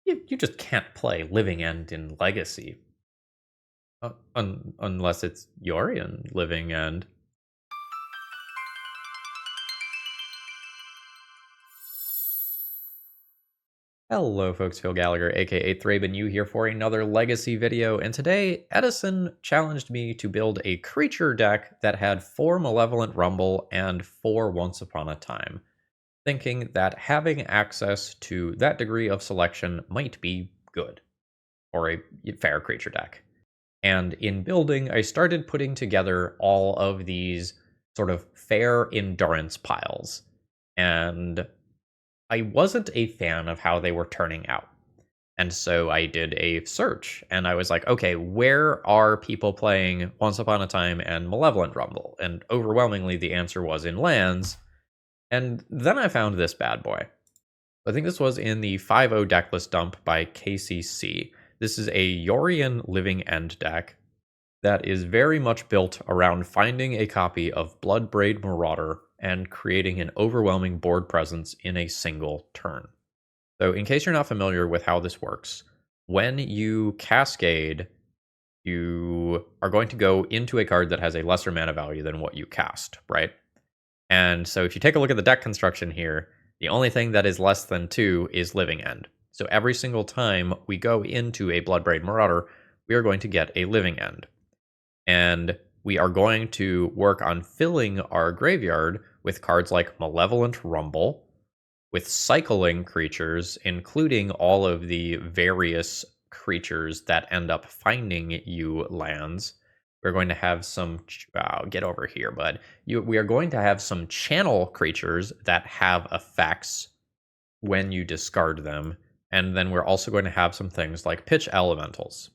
You just can't play Living End in Legacy. Unless it's Yorion Living End. Hello folks, Phil Gallagher, aka ThrabenU here for another Legacy video, and today Edison challenged me to build a creature deck that had 4 Malevolent Rumble and 4 Once Upon a Time, thinking that having access to that degree of selection might be good, or a fair creature deck. And in building, I started putting together all of these sort of fair endurance piles, and I wasn't a fan of how they were turning out. And so I did a search and I was like, okay, where are people playing Once Upon a Time and Malevolent Rumble? And overwhelmingly, the answer was in lands. And then I found this bad boy. I think this was in the 5-0 decklist dump by KCC. This is a Yorion Living End deck that is very much built around finding a copy of Bloodbraid Marauder and creating an overwhelming board presence in a single turn. So in case you're not familiar with how this works, when you cascade, you are going to go into a card that has a lesser mana value than what you cast, right? And so if you take a look at the deck construction here, the only thing that is less than 2 is Living End. So every single time we go into a Bloodbraid Marauder, we are going to get a Living End. And we are going to work on filling our graveyard with cards like Malevolent Rumble, with cycling creatures, including all of the various creatures that end up finding you lands. We're going to have some, get over here, bud. We are going to have some channel creatures that have effects when you discard them. And then we're also going to have some things like pitch elementals.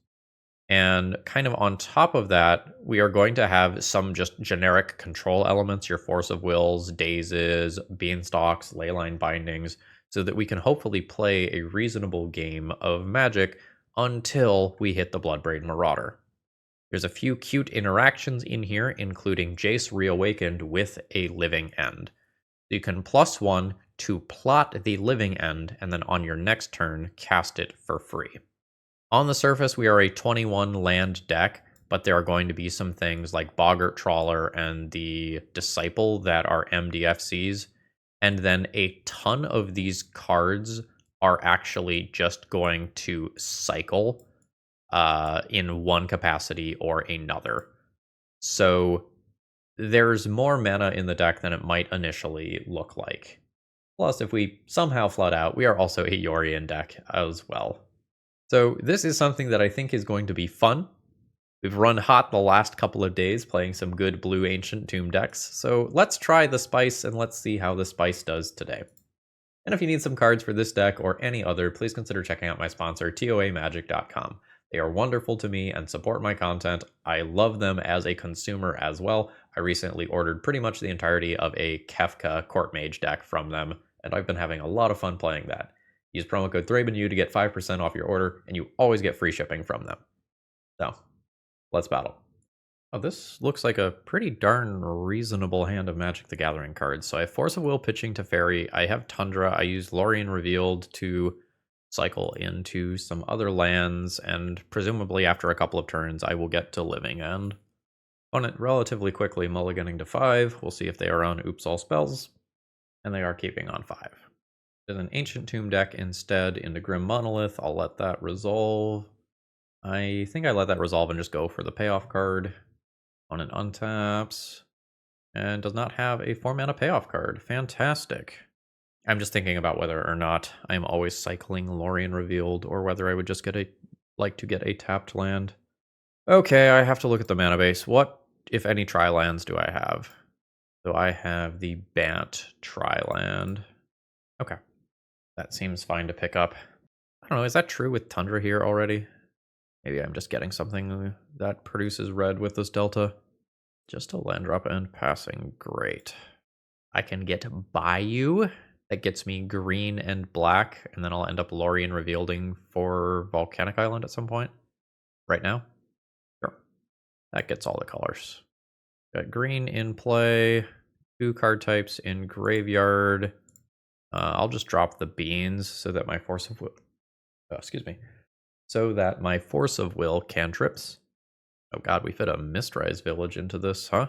And kind of on top of that, we are going to have some just generic control elements, your Force of Wills, Dazes, Beanstalks, Leyline Bindings, so that we can hopefully play a reasonable game of Magic until we hit the Bloodbraid Marauder. There's a few cute interactions in here, including Jace Reawakened with a Living End. You can +1 to plot the Living End, and then on your next turn, cast it for free. On the surface, we are a 21 land deck, but there are going to be some things like Boggart Trawler and the Disciple that are MDFCs, and then a ton of these cards are actually just going to cycle in one capacity or another. So there's more mana in the deck than it might initially look like. Plus, if we somehow flood out, we are also a Yorion deck as well. So this is something that I think is going to be fun. We've run hot the last couple of days playing some good blue Ancient Tomb decks, so let's try the Spice and let's see how the Spice does today. And if you need some cards for this deck or any other, please consider checking out my sponsor, toamagic.com. They are wonderful to me and support my content. I love them as a consumer as well. I recently ordered pretty much the entirety of a Kefka Court Mage deck from them, and I've been having a lot of fun playing that. Use promo code ThrabenU to get 5% off your order, and you always get free shipping from them. So, let's battle. Oh, this looks like a pretty darn reasonable hand of Magic the Gathering cards. So I have Force of Will pitching to Fairy. I have Tundra. I use Lorien Revealed to cycle into some other lands, and presumably after a couple of turns, I will get to Living End. Opponent relatively quickly mulliganing to 5. We'll see if they are on Oops All Spells, and they are keeping on 5. There's an Ancient Tomb deck instead into Grim Monolith. I'll let that resolve. I think I let that resolve and just go for the payoff card. On an untaps. And does not have a 4-mana payoff card. Fantastic. I'm just thinking about whether or not I'm always cycling Lorien Revealed, or whether I would just like to get a tapped land. Okay, I have to look at the mana base. What, if any, tri-lands do I have? So I have the Bant tri-land. Okay. That seems fine to pick up. I don't know, is that true with Tundra here already? Maybe I'm just getting something that produces red with this delta. Just a land drop and passing, great. I can get Bayou, that gets me green and black, and then I'll end up Lorien Revealing for Volcanic Island at some point. Right now? Sure. That gets all the colors. Got green in play, 2 card types in graveyard. I'll just drop the beans so that my Force of Will Oh, excuse me. So that my Force of Will cantrips. Oh god, we fit a Mistrise Village into this, huh?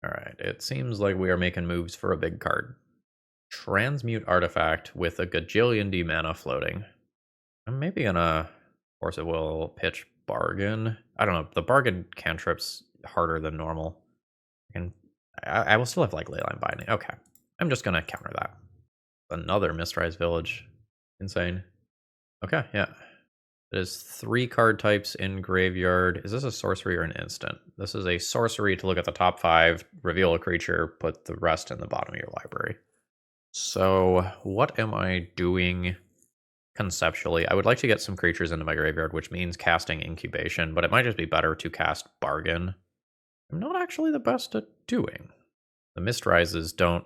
Alright, it seems like we are making moves for a big card. Transmute Artifact with a gajillion D mana floating. I'm maybe gonna Force of Will pitch Bargain. I don't know, the Bargain cantrip's harder than normal. I will still have like Leyline Binding. Okay, I'm just gonna counter that. Another Mistrise Village. Insane. Okay, yeah. There's 3 card types in graveyard. Is this a sorcery or an instant? This is a sorcery to look at the top 5, reveal a creature, put the rest in the bottom of your library. So what am I doing conceptually? I would like to get some creatures into my graveyard, which means casting Incubation, but it might just be better to cast Bargain. I'm not actually the best at doing. The Mistrises don't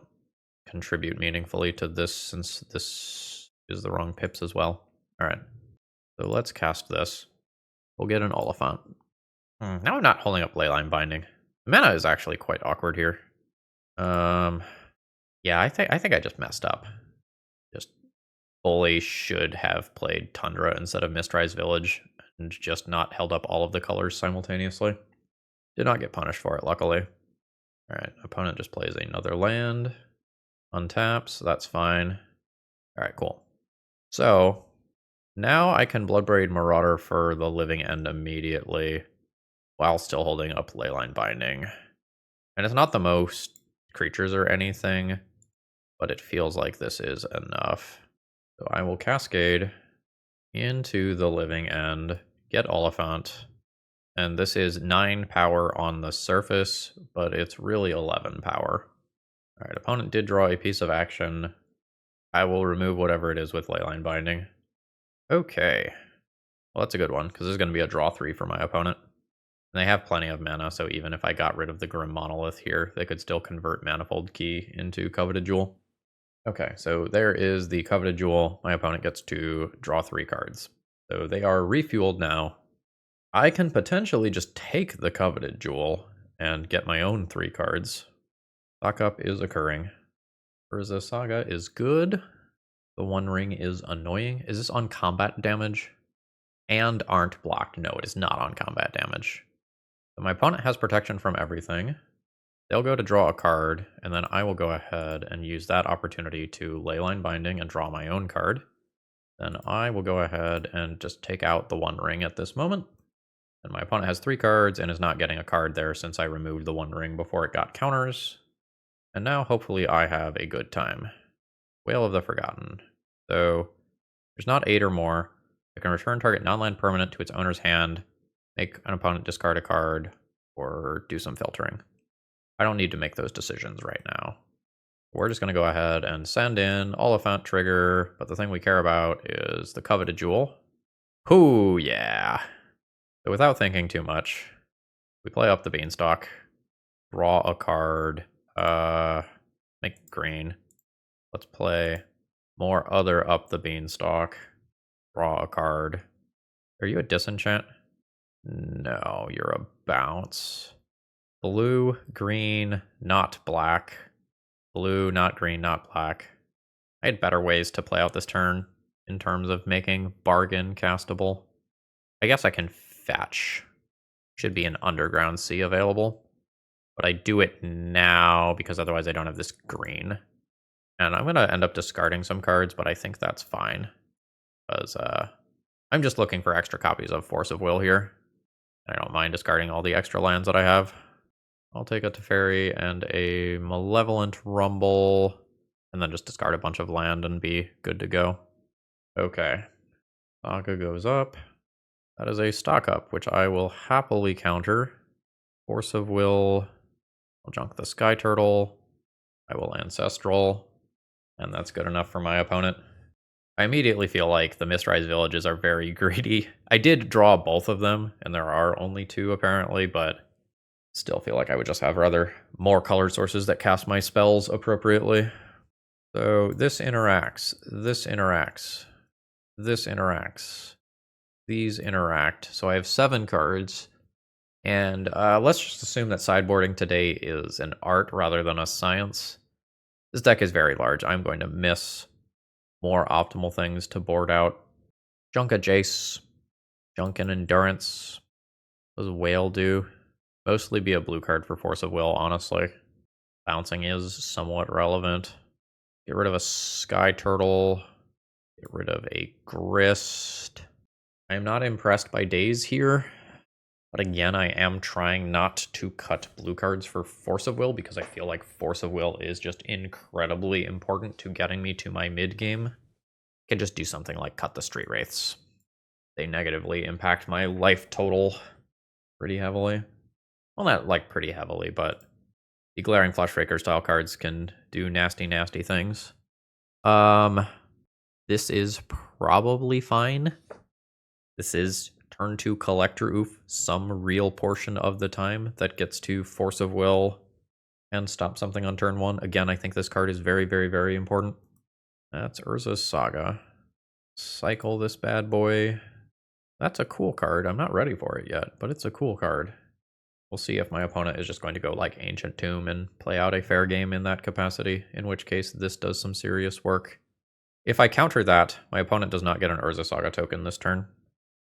contribute meaningfully to this, since this is the wrong pips as well. All right. So let's cast this. We'll get an Oliphant. Now I'm not holding up Leyline Binding. The mana is actually quite awkward here. Yeah, I think I just messed up. Just fully should have played Tundra instead of Mistrise Village and just not held up all of the colors simultaneously. Did not get punished for it, luckily. All right, opponent just plays another land, untaps, that's fine. All right, cool. So now I can Bloodbraid Marauder for the Living End immediately while still holding up Leyline Binding. And it's not the most creatures or anything, but it feels like this is enough. So I will Cascade into the Living End, get Oliphant, and this is 9 power on the surface, but it's really 11 power. All right, opponent did draw a piece of action. I will remove whatever it is with Leyline Binding. Okay. Well, that's a good one, because there's going to be a draw 3 for my opponent. And they have plenty of mana, so even if I got rid of the Grim Monolith here, they could still convert Manifold Key into Coveted Jewel. Okay, so there is the Coveted Jewel. My opponent gets to draw 3 cards. So they are refueled now. I can potentially just take the Coveted Jewel and get my own 3 cards. Stock up is occurring. Urza Saga is good. The One Ring is annoying. Is this on combat damage? And aren't blocked. No, it is not on combat damage. So my opponent has protection from everything. They'll go to draw a card, and then I will go ahead and use that opportunity to Leyline Binding and draw my own card. Then I will go ahead and just take out the One Ring at this moment. And my opponent has 3 cards and is not getting a card there since I removed the One Ring before it got counters. And now hopefully I have a good time. Whale of the Forgotten. So there's not 8 or more. I can return target non-land permanent to its owner's hand, make an opponent discard a card, or do some filtering. I don't need to make those decisions right now. We're just going to go ahead and send in Oliphant trigger, but the thing we care about is the Coveted Jewel. Ooh, yeah. So without thinking too much, we play Up the Beanstalk, draw a card, make green. Let's play more other Up the Beanstalk, draw a card. Are you a disenchant? No, you're a bounce. Blue, green, not black. Blue, not green, not black. I had better ways to play out this turn in terms of making Bargain castable. I guess I can fetch. Should be an Underground Sea available. But I do it now because otherwise I don't have this green. And I'm going to end up discarding some cards, but I think that's fine. Because I'm just looking for extra copies of Force of Will here. I don't mind discarding all the extra lands that I have. I'll take a Teferi and a Malevolent Rumble, and then just discard a bunch of land and be good to go. Okay. Saga goes up. That is a stock up, which I will happily counter. Force of Will. I'll junk the Sky Turtle. I will Ancestral. And that's good enough for my opponent. I immediately feel like the Mistrise Villages are very greedy. I did draw both of them, and there are only 2 apparently, but still feel like I would just have rather more color sources that cast my spells appropriately. So this interacts, this interacts, this interacts, these interact. So I have 7 cards, and let's just assume that sideboarding today is an art rather than a science. This deck is very large. I'm going to miss more optimal things to board out Junk a Jace. Junk and Endurance. What does Whale do? Mostly be a blue card for Force of Will, honestly. Bouncing is somewhat relevant. Get rid of a Sky Turtle. Get rid of a Grist. I am not impressed by Daze here. But again, I am trying not to cut blue cards for Force of Will because I feel like Force of Will is just incredibly important to getting me to my mid game. I can just do something like cut the Street Wraiths. They negatively impact my life total pretty heavily. Well, not like pretty heavily, but the Glaring Fleshraker style cards can do nasty, nasty things. This is probably fine. This is turn 2 Collector Oof some real portion of the time that gets to Force of Will and stop something on turn 1. Again, I think this card is very, very, very important. That's Urza's Saga. Cycle this bad boy. That's a cool card. I'm not ready for it yet, but it's a cool card. We'll see if my opponent is just going to go like Ancient Tomb and play out a fair game in that capacity, in which case this does some serious work. If I counter that, my opponent does not get an Urza Saga token this turn,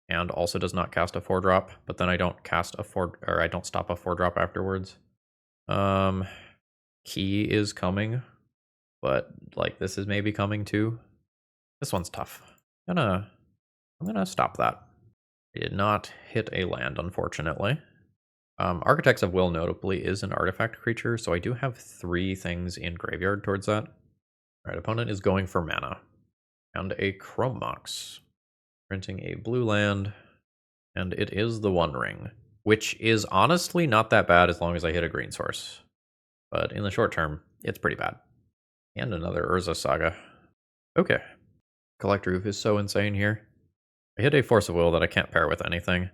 and also does not cast a 4-drop, but then I don't cast a 4, or I don't stop a 4-drop afterwards. Key is coming, but like this is maybe coming too. This one's tough. I'm gonna stop that. I did not hit a land, unfortunately. Architects of Will notably is an artifact creature, so I do have 3 things in graveyard towards that. Alright, opponent is going for mana. And a Chrome Mox. Printing a blue land, and it is the One Ring, which is honestly not that bad as long as I hit a green source. But in the short term, it's pretty bad. And another Urza Saga. Okay. Collector Roof is so insane here. I hit a Force of Will that I can't pair with anything.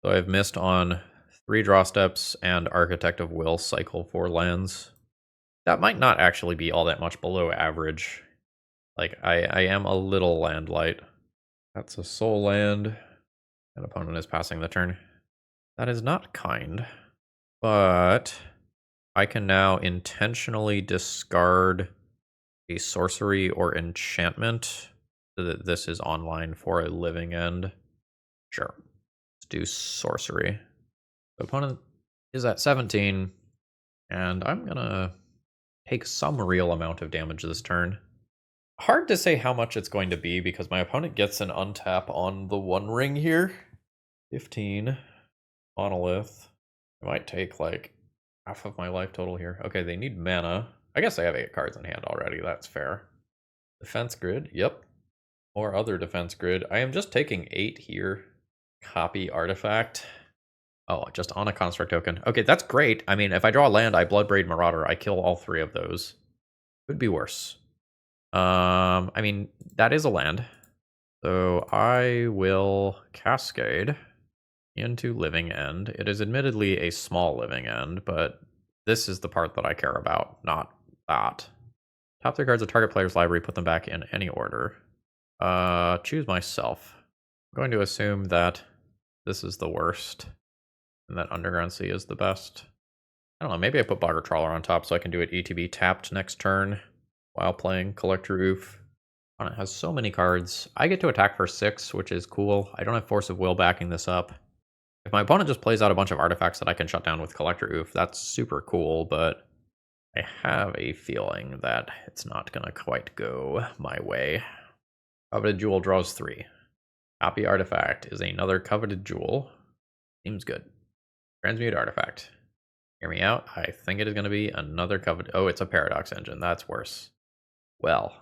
So I've missed on 3 draw steps and Architect of Will cycle 4 lands. That might not actually be all that much below average. Like, I am a little land light. That's a soul land. An opponent is passing the turn. That is not kind. But I can now intentionally discard a sorcery or enchantment so that this is online for a living end. Sure. Let's do sorcery. The opponent is at 17, and I'm gonna take some real amount of damage this turn. Hard to say how much it's going to be because my opponent gets an untap on the One Ring here. 15. Monolith. I might take like half of my life total here. Okay, they need mana. I guess I have 8 cards in hand already. That's fair. Defense grid. Yep. Or other defense grid. I am just taking 8 here. Copy artifact. Oh, just on a construct token. Okay, that's great. I mean, if I draw a land, I Bloodbraid Marauder. I kill all 3 of those. Could be worse. I mean, that is a land. So I will Cascade into Living End. It is admittedly a small Living End, but this is the part that I care about, not that. Top 3 cards of target player's library, put them back in any order. Choose myself. I'm going to assume that this is the worst, and that Underground Sea is the best. I don't know, maybe I put Bogger Trawler on top so I can do it ETB tapped next turn while playing Collector Oof. It has so many cards. I get to attack for 6, which is cool. I don't have Force of Will backing this up. If my opponent just plays out a bunch of artifacts that I can shut down with Collector Oof, that's super cool, but I have a feeling that it's not going to quite go my way. Coveted Jewel draws 3. Copy Artifact is another Coveted Jewel. Seems good. Transmute Artifact. Hear me out. I think it is going to be another Coveted... Oh, it's a Paradox Engine. That's worse. Well,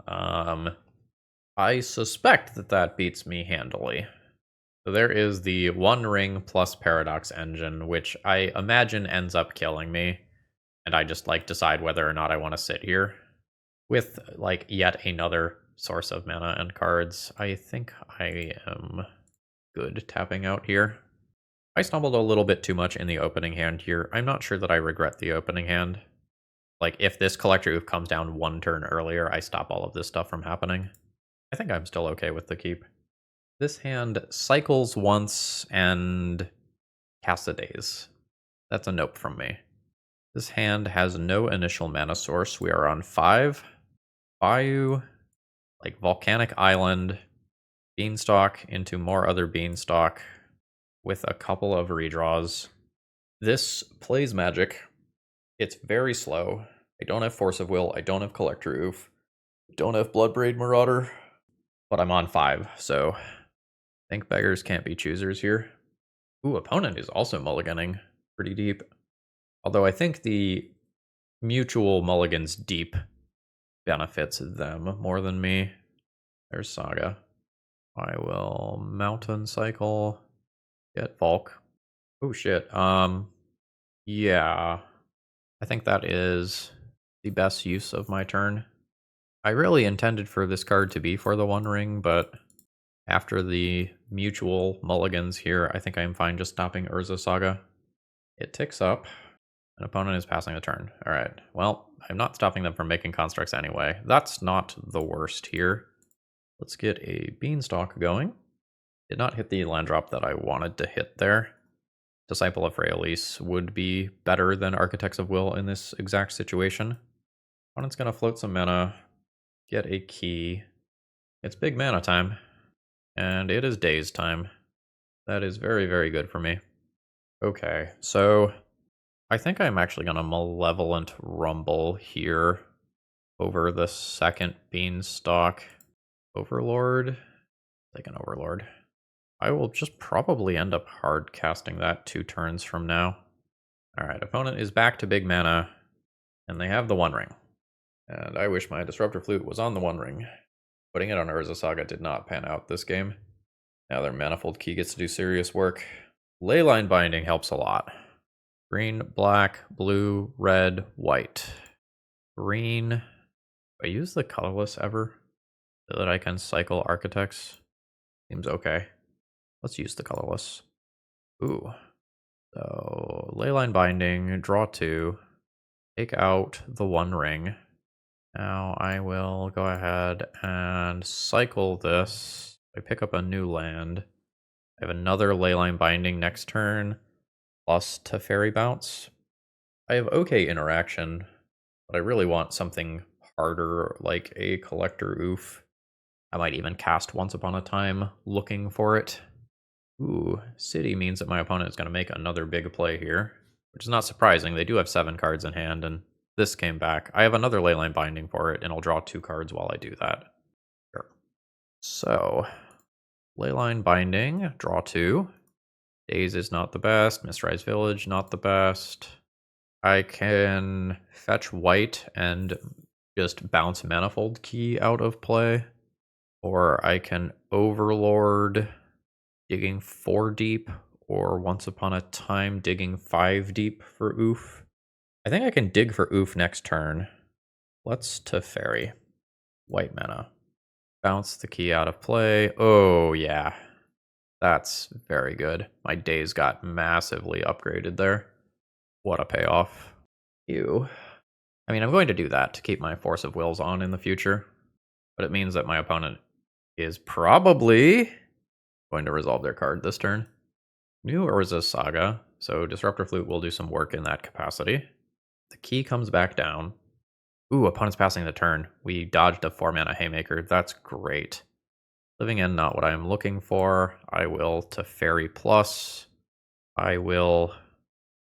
I suspect that that beats me handily. So there is the One Ring plus Paradox Engine, which I imagine ends up killing me. And I just like decide whether or not I want to sit here with like yet another source of mana and cards. I think I am good tapping out here. I stumbled a little bit too much in the opening hand here. I'm not sure that I regret the opening hand. Like if this Collector Oof comes down 1 turn earlier, I stop all of this stuff from happening. I think I'm still okay with the keep. This hand cycles once and Cascades. That's a nope from me. This hand has no initial mana source. We are on 5. Bayou, like Volcanic Island, Beanstalk into more other Beanstalk with a couple of redraws. This plays Magic. It's very slow. I don't have Force of Will. I don't have Collector Oof. I don't have Bloodbraid Marauder. But I'm on 5, so I think beggars can't be choosers here. Ooh, opponent is also mulliganing pretty deep. Although I think the mutual mulligans deep benefits them more than me. There's Saga. I will Mountain Cycle, get Volk. Oh shit. Yeah. I think that is the best use of my turn. I really intended for this card to be for the One Ring, but after the mutual mulligans here, I think I'm fine just stopping Urza Saga. It ticks up. An opponent is passing the turn. All right. Well, I'm not stopping them from making constructs anyway. That's not the worst here. Let's get a Beanstalk going. Did not hit the land drop that I wanted to hit there. Disciple of Freyalise would be better than Architects of Will in this exact situation. Opponent's going to float some mana, get a key. It's big mana time, and it is days time. That is very, very good for me. Okay, so I think I'm actually going to Malevolent Rumble here over the second Beanstalk. Overlord? Like an Overlord. I will just probably end up hard casting that 2 turns from now. Alright, opponent is back to big mana, and they have the One Ring. And I wish my Disruptor Flute was on the One Ring. Putting it on Urza Saga did not pan out this game. Now their Manifold Key gets to do serious work. Leyline Binding helps a lot. Green, black, blue, red, white. Green. Do I use the colorless ever? So that I can cycle Architects? Seems okay. Let's use the colorless. Ooh. So, Leyline Binding, draw 2. Take out the One Ring. Now I will go ahead and cycle this. I pick up a new land. I have another Leyline Binding next turn, plus Teferi Bounce. I have okay interaction, but I really want something harder, like a Collector Oof. I might even cast Once Upon a Time looking for it. Ooh, City means that my opponent is going to make another big play here, which is not surprising. They do have 7 cards in hand, and this came back. I have another Leyline Binding for it, and I'll draw 2 cards while I do that. Sure. So, Leyline Binding, draw 2. Daze is not the best. Mistrise Village, not the best. I can fetch white and just bounce Manifold Key out of play. Or I can Overlord, digging 4 deep, or Once Upon a Time digging 5 deep for Oof. I think I can dig for Oof next turn. Let's Teferi. White mana. Bounce the key out of play. Oh, yeah. That's very good. My days got massively upgraded there. What a payoff. Ew. I mean, I'm going to do that to keep my Force of Wills on in the future. But it means that my opponent is probably going to resolve their card this turn. New Urza Saga, so Disruptor Flute will do some work in that capacity. The key comes back down. Ooh, opponent's passing the turn. We dodged a 4-mana Haymaker. That's great. Living End, not what I'm looking for. I will Teferi plus. I will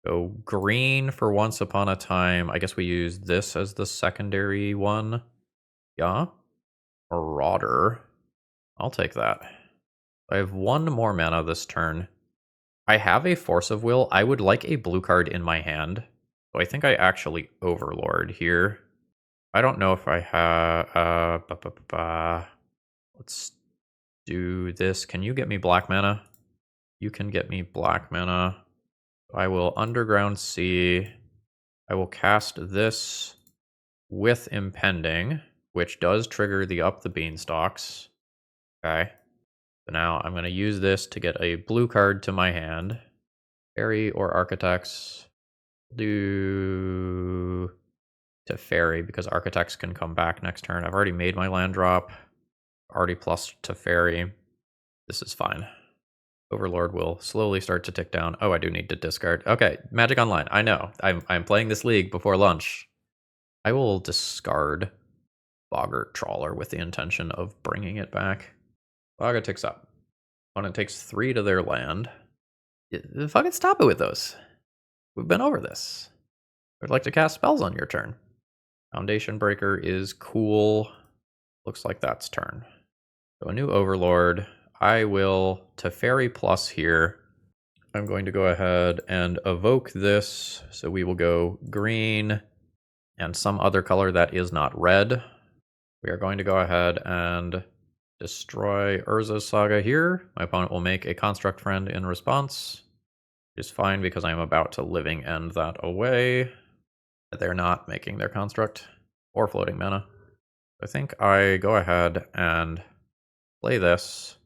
go green for Once Upon a Time. I guess we use this as the secondary one. Yeah. Marauder. I'll take that. I have 1 more mana this turn. I have a Force of Will. I would like a blue card in my hand. So I think I actually Overlord here. I don't know if I have... Let's do this. Can you get me black mana? You can get me black mana. I will Underground Sea. I will cast this with Impending, which does trigger the Up the Beanstalks. Okay. So now I'm going to use this to get a blue card to my hand. Fairy or Architects. Do Teferi because Architects can come back next turn. I've already made my land drop. Already plus Teferi. This is fine. Overlord will slowly start to tick down. Oh, I do need to discard. Okay, Magic Online. I know. I'm playing this league before lunch. I will discard Boggart Trawler with the intention of bringing it back. Saga ticks up. Opponent takes 3 to their land. Fucking stop it with those. We've been over this. I'd like to cast spells on your turn. Foundation Breaker is cool. Looks like that's turn. So a new Overlord. I will Teferi plus here. I'm going to go ahead and evoke this. So we will go green and some other color that is not red. We are going to go ahead and destroy Urza's Saga here. My opponent will make a Construct Friend in response. Which is fine because I am about to Living End that away. They're not making their Construct or floating mana. I think I go ahead and play this.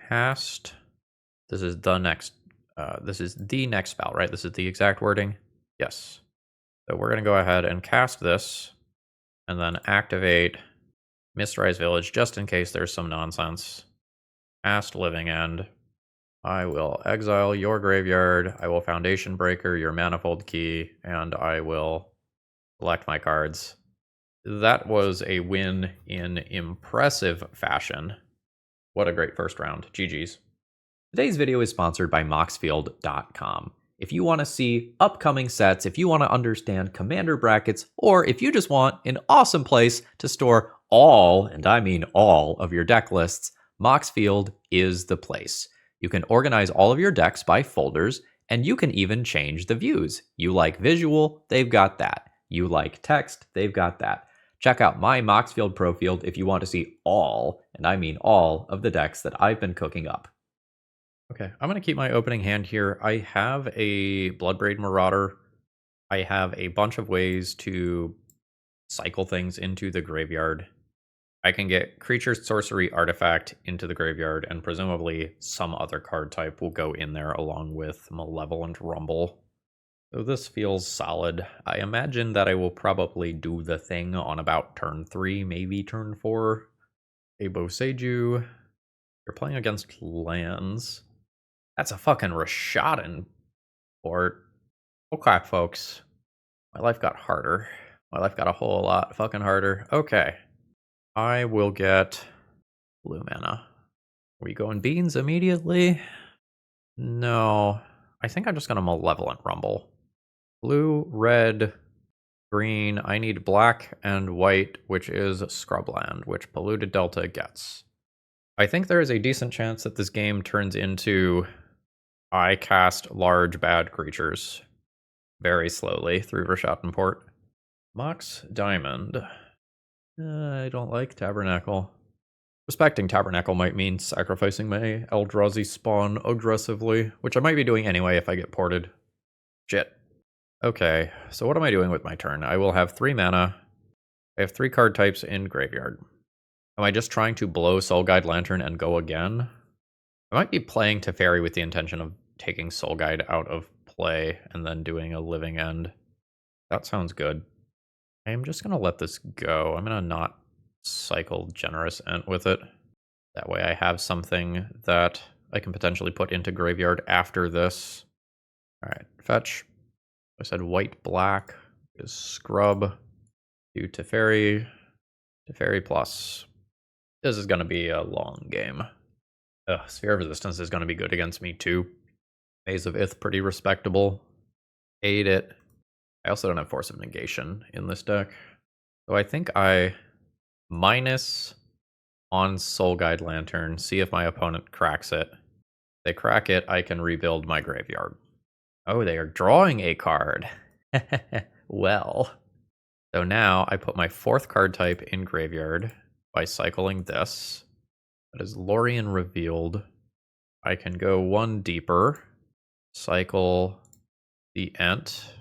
Cast. This is the next spell, right? This is the exact wording. Yes. So we're going to go ahead and cast this and then activate Mistrise Village just in case there's some nonsense. Cast Living End. I will exile your graveyard. I will Foundation Breaker your Manifold Key, and I will select my cards. That was a win in impressive fashion. What a great first round. GG's. Today's video is sponsored by Moxfield.com. If you want to see upcoming sets, if you want to understand commander brackets, or if you just want an awesome place to store all, and I mean all, of your deck lists, Moxfield is the place. You can organize all of your decks by folders, and you can even change the views. You like visual, they've got that. You like text, they've got that. Check out my Moxfield Profield if you want to see all, and I mean all, of the decks that I've been cooking up. Okay, I'm going to keep my opening hand here. I have a Bloodbraid Marauder. I have a bunch of ways to cycle things into the graveyard. I can get creature, sorcery, artifact into the graveyard, and presumably some other card type will go in there along with Malevolent Rumble. So this feels solid. I imagine that I will probably do the thing on about turn 3, maybe turn 4. A Boseiju. You're playing against lands. That's a fucking Rashadan board. Okay, folks. My life got harder. My life got a whole lot fucking harder. Okay. I will get blue mana. Are we going beans immediately? No. I think I'm just going to Malevolent Rumble. Blue, red, green. I need black and white, which is Scrubland, which Polluted Delta gets. I think there is a decent chance that this game turns into I cast large bad creatures very slowly through Rashadan. Mox Diamond. I don't like Tabernacle. Respecting Tabernacle might mean sacrificing my Eldrazi spawn aggressively, which I might be doing anyway if I get ported. Shit. Okay, so what am I doing with my turn? I will have 3 mana. I have 3 card types in graveyard. Am I just trying to blow Soul Guide Lantern and go again? I might be playing Teferi with the intention of taking Soul Guide out of play and then doing a Living End. That sounds good. I am just going to let this go. I'm going to not cycle Generous Ent with it. That way I have something that I can potentially put into graveyard after this. Alright, fetch. I said white, black is Scrub. Do Teferi. Teferi plus. This is going to be a long game. Sphere of Resistance is going to be good against me too. Maze of Ith, pretty respectable. Ate it. I also don't have Force of Negation in this deck. So I think I minus on Soul Guide Lantern, see if my opponent cracks it. If they crack it, I can rebuild my graveyard. Oh, they are drawing a card. Well. So now I put my 4th card type in graveyard by cycling this. That is Lorien Revealed. I can go 1 deeper. Cycle the Ent.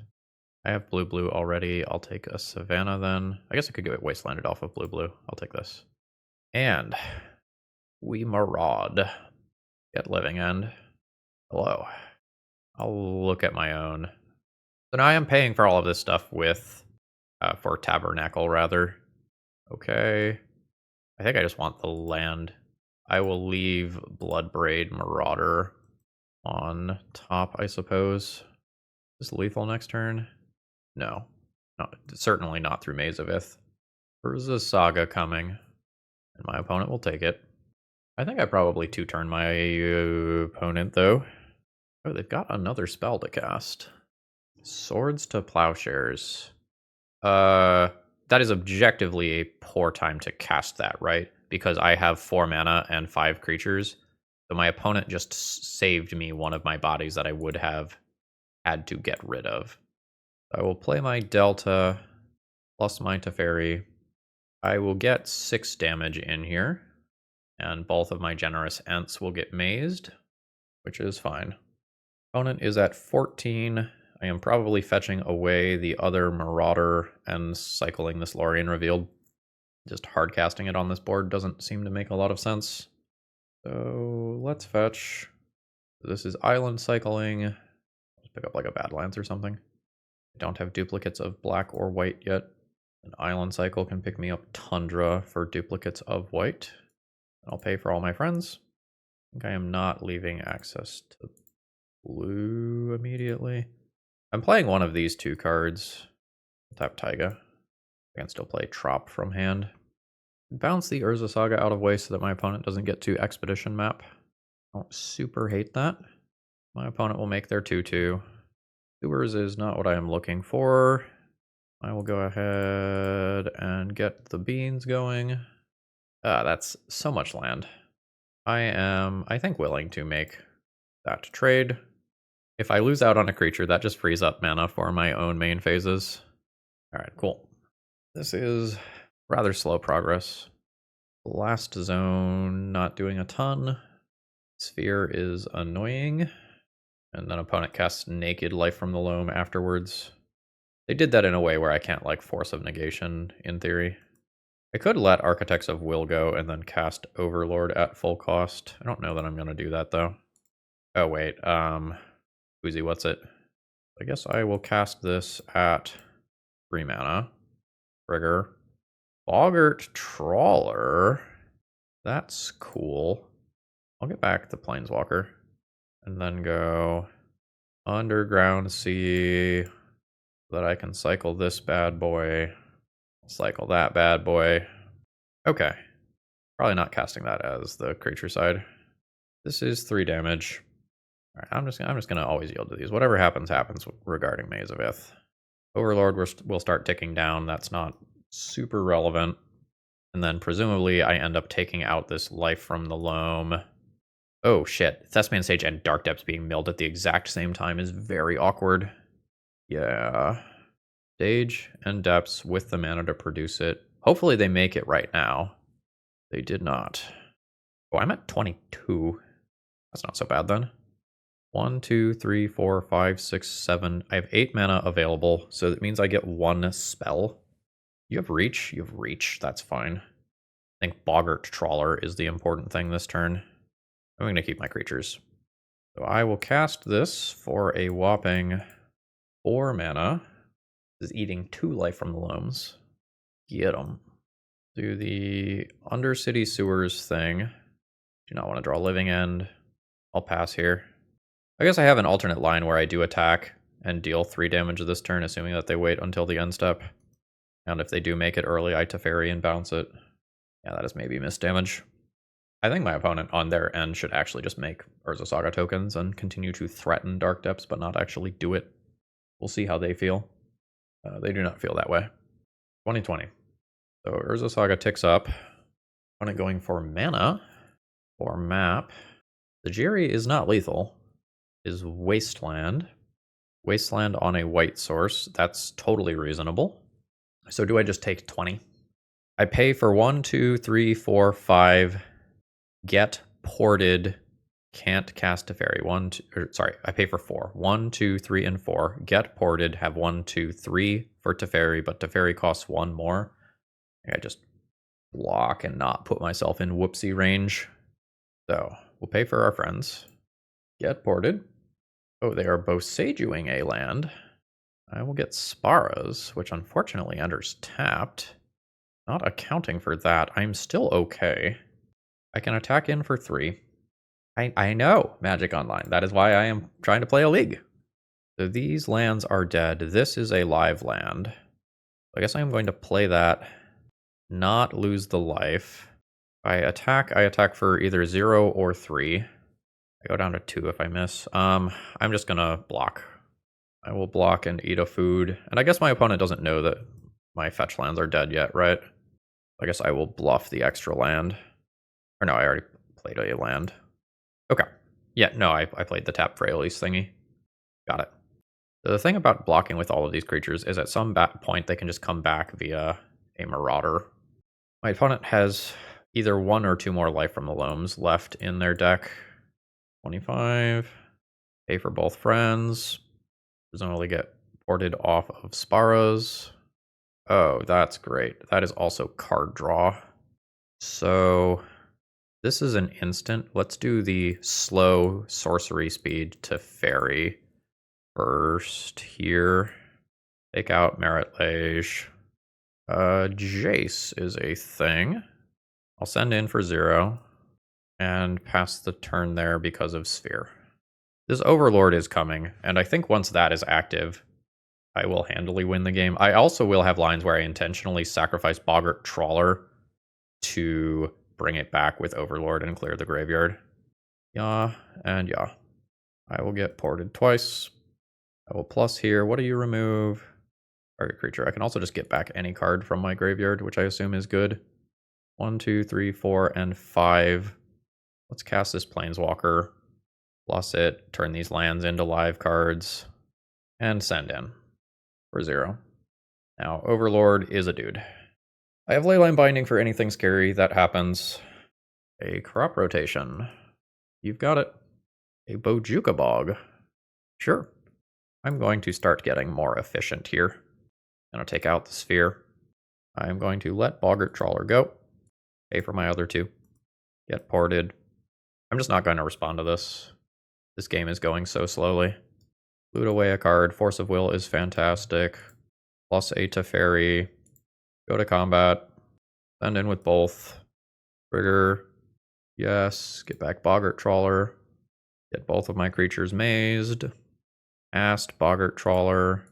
I have blue already. I'll take a Savannah then. I guess I could get Wastelanded off of blue. I'll take this. And we maraud. Get Living End. Hello. I'll look at my own. So now I am paying for all of this stuff with, for Tabernacle rather. Okay. I think I just want the land. I will leave Bloodbraid Marauder on top, I suppose. Is lethal next turn? No. No, certainly not through Maze of Ith. There's a Saga coming, and my opponent will take it. I think I probably two-turn my opponent, though. Oh, they've got another spell to cast. Swords to Plowshares. That is objectively a poor time to cast that, right? Because I have 4 mana and 5 creatures. So my opponent just saved me one of my bodies that I would have had to get rid of. I will play my Delta plus my Teferi. I will get 6 damage in here. And both of my Generous Ents will get mazed, which is fine. Opponent is at 14. I am probably fetching away the other Marauder and cycling this Lorien Revealed. Just hard casting it on this board doesn't seem to make a lot of sense. So let's fetch. This is island cycling. Let's pick up like a Badlands or something. I don't have duplicates of black or white yet. An island cycle can pick me up Tundra for duplicates of white. I'll pay for all my friends. I think I am not leaving access to blue immediately. I'm playing one of these 2 cards. I'll tap Taiga. I can still play Trop from hand. Bounce the Urza Saga out of way so that my opponent doesn't get to Expedition Map. I don't super hate that. My opponent will make their 2/2. Sewers is not what I am looking for. I will go ahead and get the beans going. That's so much land. I am, I think, willing to make that trade. If I lose out on a creature, that just frees up mana for my own main phases. Alright, cool. This is rather slow progress. Blast Zone, not doing a ton. Sphere is annoying. And then opponent casts Naked Life from the Loam afterwards. They did that in a way where I can't, like, Force of Negation, in theory. I could let Architects of Will go and then cast Overlord at full cost. I don't know that I'm going to do that, though. Oh, wait. Woozy, what's it? I guess I will cast this at 3 mana. Trigger. Boggart Trawler. That's cool. I'll get back the Planeswalker. And then go Underground Sea so that I can cycle this bad boy. Cycle that bad boy. Okay. Probably not casting that as the creature side. This is 3 damage. Alright, I'm just gonna always yield to these. Whatever happens, happens regarding Maze of Ith. Overlord will start ticking down. That's not super relevant. And then presumably I end up taking out this Life from the Loam. Oh shit. Thespian Sage and Dark Depths being milled at the exact same time is very awkward. Yeah. Sage and Depths with the mana to produce it. Hopefully they make it right now. They did not. Oh, I'm at 22. That's not so bad then. 1, 2, 3, 4, 5, 6, 7. I have 8 mana available, so that means I get 1 spell. You have Reach? You have Reach. That's fine. I think Boggart Trawler is the important thing this turn. I'm going to keep my creatures. So I will cast this for a whopping 4 mana. This is eating 2 life from the Loams. Get them. Do the Undercity Sewers thing. Do not want to draw Living End. I'll pass here. I guess I have an alternate line where I do attack and deal 3 damage this turn, assuming that they wait until the end step. And if they do make it early, I Teferi and bounce it. Yeah, that is maybe missed damage. I think my opponent on their end should actually just make Urza Saga tokens and continue to threaten Dark Depths, but not actually do it. We'll see how they feel. They do not feel that way. 2020. So Urza Saga ticks up. Opponent going for mana or map. The Jiri is not lethal. Is Wasteland. Wasteland on a white source. That's totally reasonable. So do I just take 20? I pay for 1, 2, 3, 4, 5. Get ported. Can't cast Teferi. I pay for 4. 1, 2, 3, and 4. Get ported. Have 1, 2, 3 for Teferi, but Teferi costs 1 more. I just block and not put myself in whoopsie range. So we'll pay for our friends. Get ported. Oh, they are both Sejuing a land. I will get Sparas, which unfortunately enters tapped. Not accounting for that, I'm still okay. I can attack in for 3. I know Magic Online. That is why I am trying to play a league. So these lands are dead. This is a live land. I guess I am going to play that. Not lose the life. I attack for either 0 or 3. I go down to 2 if I miss. I'm just gonna block. I will block and eat a food. And I guess my opponent doesn't know that my fetch lands are dead yet, right? I guess I will bluff the extra land. Or no, I already played a land. Okay. Yeah, no, I played the tap Frailes thingy. Got it. The thing about blocking with all of these creatures is at some point they can just come back via a Marauder. My opponent has either 1 or 2 more Life from the Loams left in their deck. 25. Pay for both friends. Presumably get ported off of Sparrows. Oh, that's great. That is also card draw. So this is an instant. Let's do the slow sorcery speed to fairy first here. Take out Merit Lage. Jace is a thing. I'll send in for 0 and pass the turn there because of Sphere. This Overlord is coming, and I think once that is active, I will handily win the game. I also will have lines where I intentionally sacrifice Boggart Trawler to bring it back with Overlord and clear the graveyard. Yeah, and yeah. I will get ported twice. I will plus here. What do you remove? Target creature. I can also just get back any card from my graveyard, which I assume is good. 1, 2, 3, 4, and 5. Let's cast this Planeswalker. Plus it. Turn these lands into live cards. And send in for 0. Now, Overlord is a dude. I have Leyline Binding for anything scary that happens. A crop rotation. You've got it. A Bojuka Bog. Sure. I'm going to start getting more efficient here. I'm going to take out the Sphere. I'm going to let Boggart Trawler go. Pay for my other 2. Get ported. I'm just not going to respond to this. This game is going so slowly. Loot away a card. Force of Will is fantastic. Plus 8 to Fairy. Go to combat. Send in with both. Trigger. Yes. Get back Boggart Trawler. Get both of my creatures mazed. Cast Boggart Trawler.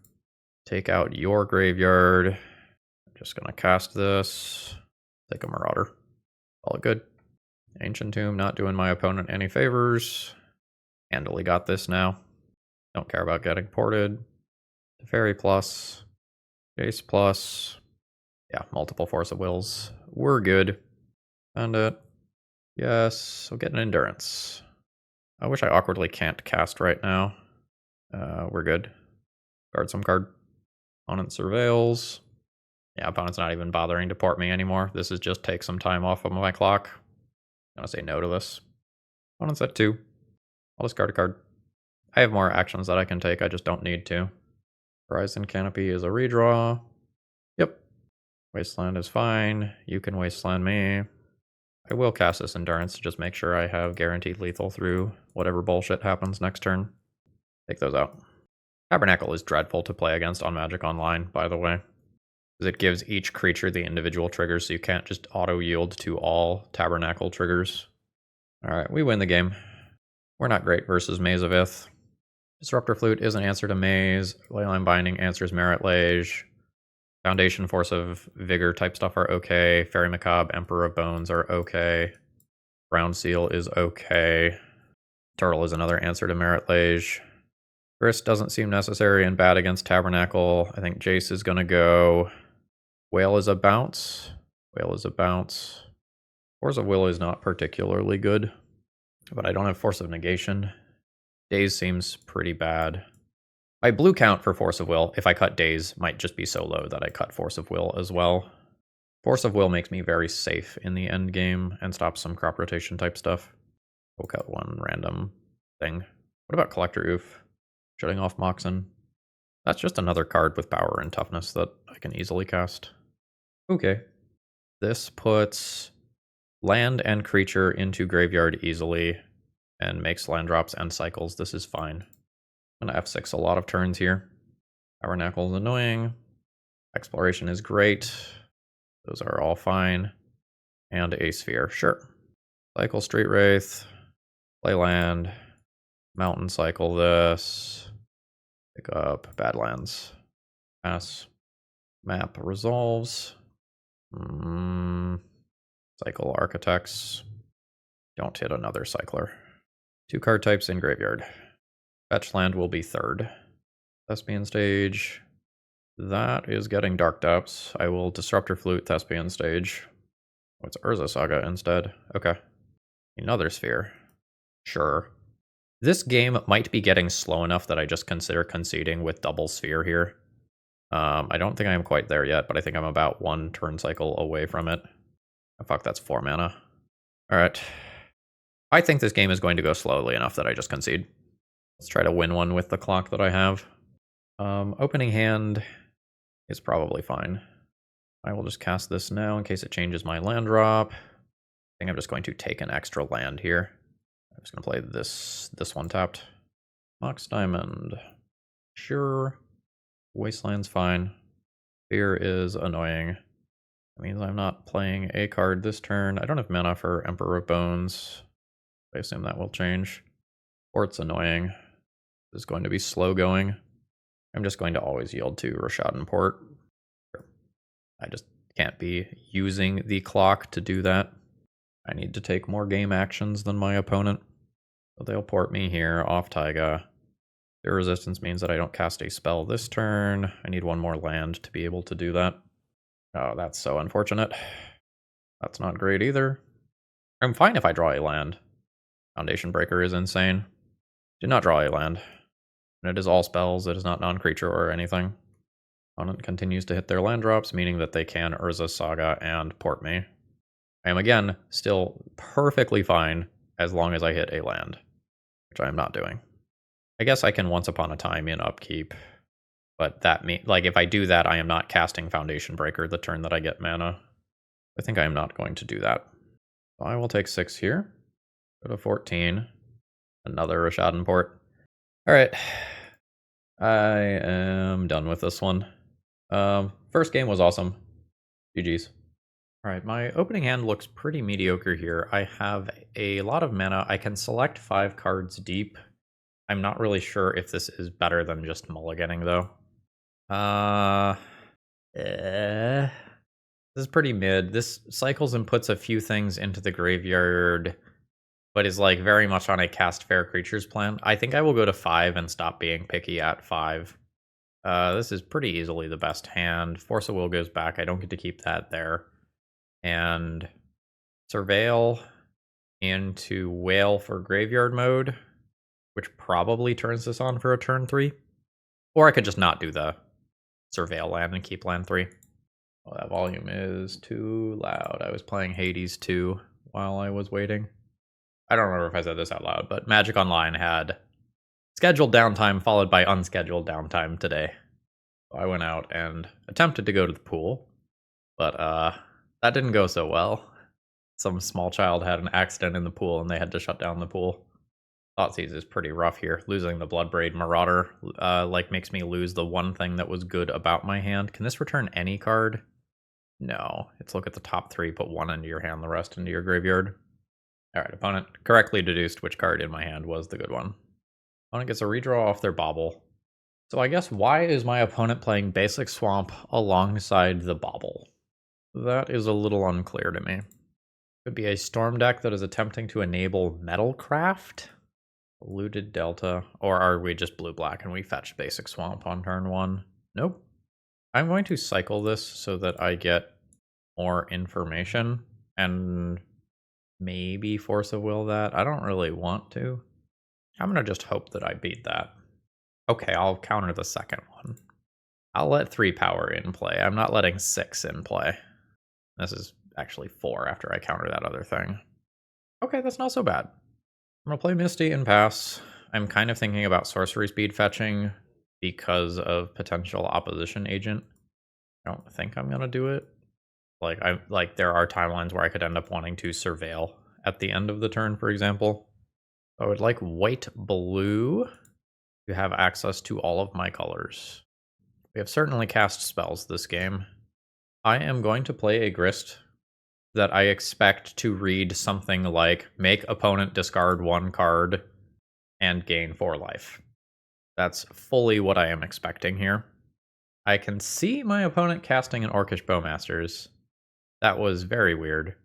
Take out your graveyard. I'm just going to cast this. Take a Marauder. All good. Ancient Tomb not doing my opponent any favors. Handily got this now. Don't care about getting ported. Teferi plus. Jace plus. Yeah, multiple Force of Wills. We're good. Found it. Yes, we'll get an Endurance. I wish I awkwardly can't cast right now. We're good. Guard some card. Opponent surveils. Yeah, opponent's not even bothering to port me anymore. This is just take some time off of my clock. I'm gonna say no to this. Opponent's at 2. I'll discard a card. I have more actions that I can take, I just don't need to. Horizon Canopy is a redraw. Yep. Wasteland is fine. You can Wasteland me. I will cast this Endurance to just make sure I have guaranteed lethal through whatever bullshit happens next turn. Take those out. Tabernacle is dreadful to play against on Magic Online, by the way. Because it gives each creature the individual triggers, so you can't just auto-yield to all Tabernacle triggers. Alright, we win the game. We're not great versus Maze of Ith. Disruptor Flute is an answer to Maze. Leyline Binding answers Merit Lage. Foundation, Force of Vigor type stuff are okay. Fairy Macabre, Emperor of Bones are okay. Brown Seal is okay. Turtle is another answer to Merit Lage. Grist doesn't seem necessary and bad against Tabernacle. I think Jace is going to go. Whale is a bounce. Whale is a bounce. Force of Will is not particularly good, but I don't have Force of Negation. Daze seems pretty bad. My blue count for Force of Will, if I cut Daze, might just be so low that I cut Force of Will as well. Force of Will makes me very safe in the end game and stops some crop rotation type stuff. We'll cut one random thing. What about Collector Oof? Shutting off Moxen. That's just another card with power and toughness that I can easily cast. Okay. This puts land and creature into graveyard easily and makes land drops and cycles. This is fine. I'm going to F6 a lot of turns here. Tabernacle is annoying. Exploration is great. Those are all fine. And a Sphere. Sure. Cycle Street Wraith. Play land. Mountain cycle this. Pick up Badlands. Pass. Map resolves. Cycle Architects. Don't hit another Cycler. 2 card types in graveyard. Fetch land will be 3rd. Thespian Stage. That is getting Dark Depths. I will Disruptor Flute Thespian Stage. Oh, it's Urza Saga instead. Okay. Another Sphere. Sure. This game might be getting slow enough that I just consider conceding with double Sphere here. I don't think I am quite there yet, but I think I'm about 1 turn cycle away from it. Oh, fuck, that's 4 mana. Alright. I think this game is going to go slowly enough that I just concede. Let's try to win one with the clock that I have. Opening hand is probably fine. I will just cast this now in case it changes my land drop. I think I'm just going to take an extra land here. I'm just going to play this one tapped. Mox Diamond. Sure. Wasteland's fine. Fear is annoying. That means I'm not playing a card this turn. I don't have mana for Emperor of Bones. I assume that will change. Port's annoying. This is going to be slow going. I'm just going to always yield to Rashadan Port. I just can't be using the clock to do that. I need to take more game actions than my opponent. So they'll port me here off Taiga. Their resistance means that I don't cast a spell this turn. I need 1 more land to be able to do that. Oh, that's so unfortunate. That's not great either. I'm fine if I draw a land. Foundation Breaker is insane. Did not draw a land. And it is all spells, it is not non-creature or anything. Opponent continues to hit their land drops, meaning that they can Urza Saga and port me. I am again still perfectly fine as long as I hit a land, which I am not doing. I guess I can Once Upon a Time in upkeep, but that means, like, if I do that, I am not casting Foundation Breaker the turn that I get mana. I think I am not going to do that. So I will take 6 here. Go to 14. Another Rashadan Port. Alright. I am done with this one. First game was awesome. GG's. Alright, my opening hand looks pretty mediocre here. I have a lot of mana. I can select 5 cards deep. I'm not really sure if this is better than just mulliganing, though. This is pretty mid. This cycles and puts a few things into the graveyard, but is like very much on a cast fair creatures plan. I think I will go to 5 and stop being picky at 5. This is pretty easily the best hand. Force of Will goes back. I don't get to keep that there. And Surveil into Whale for graveyard mode, which probably turns this on for a turn 3. Or I could just not do the Surveil land and keep land 3. Oh, that volume is too loud. I was playing Hades 2 while I was waiting. I don't remember if I said this out loud, but Magic Online had scheduled downtime followed by unscheduled downtime today. So I went out and attempted to go to the pool, but that didn't go so well. Some small child had an accident in the pool and they had to shut down the pool. Thoughtseize is pretty rough here. Losing the Bloodbraid Marauder makes me lose the one thing that was good about my hand. Can this return any card? No. It's look at the top 3, put 1 into your hand, the rest into your graveyard. Alright, opponent correctly deduced which card in my hand was the good one. Opponent gets a redraw off their Bauble. So I guess why is my opponent playing Basic Swamp alongside the Bauble? That is a little unclear to me. Could be a Storm deck that is attempting to enable Metalcraft? Looted Delta. Or are we just blue-black and we fetch Basic Swamp on turn 1? Nope. I'm going to cycle this so that I get more information and maybe Force of Will that. I don't really want to. I'm going to just hope that I beat that. Okay, I'll counter the second one. I'll let 3 power in play. I'm not letting 6 in play. This is actually 4 after I counter that other thing. Okay, that's not so bad. I'm going to play Misty and pass. I'm kind of thinking about sorcery speed fetching because of potential opposition agent. I don't think I'm going to do it. There are timelines where I could end up wanting to surveil at the end of the turn, for example. I would like white blue to have access to all of my colors. We have certainly cast spells this game. I am going to play a Grist that I expect to read something like make opponent discard 1 card and gain 4 life. That's fully what I am expecting here. I can see my opponent casting an Orcish Bowmasters. That was very weird.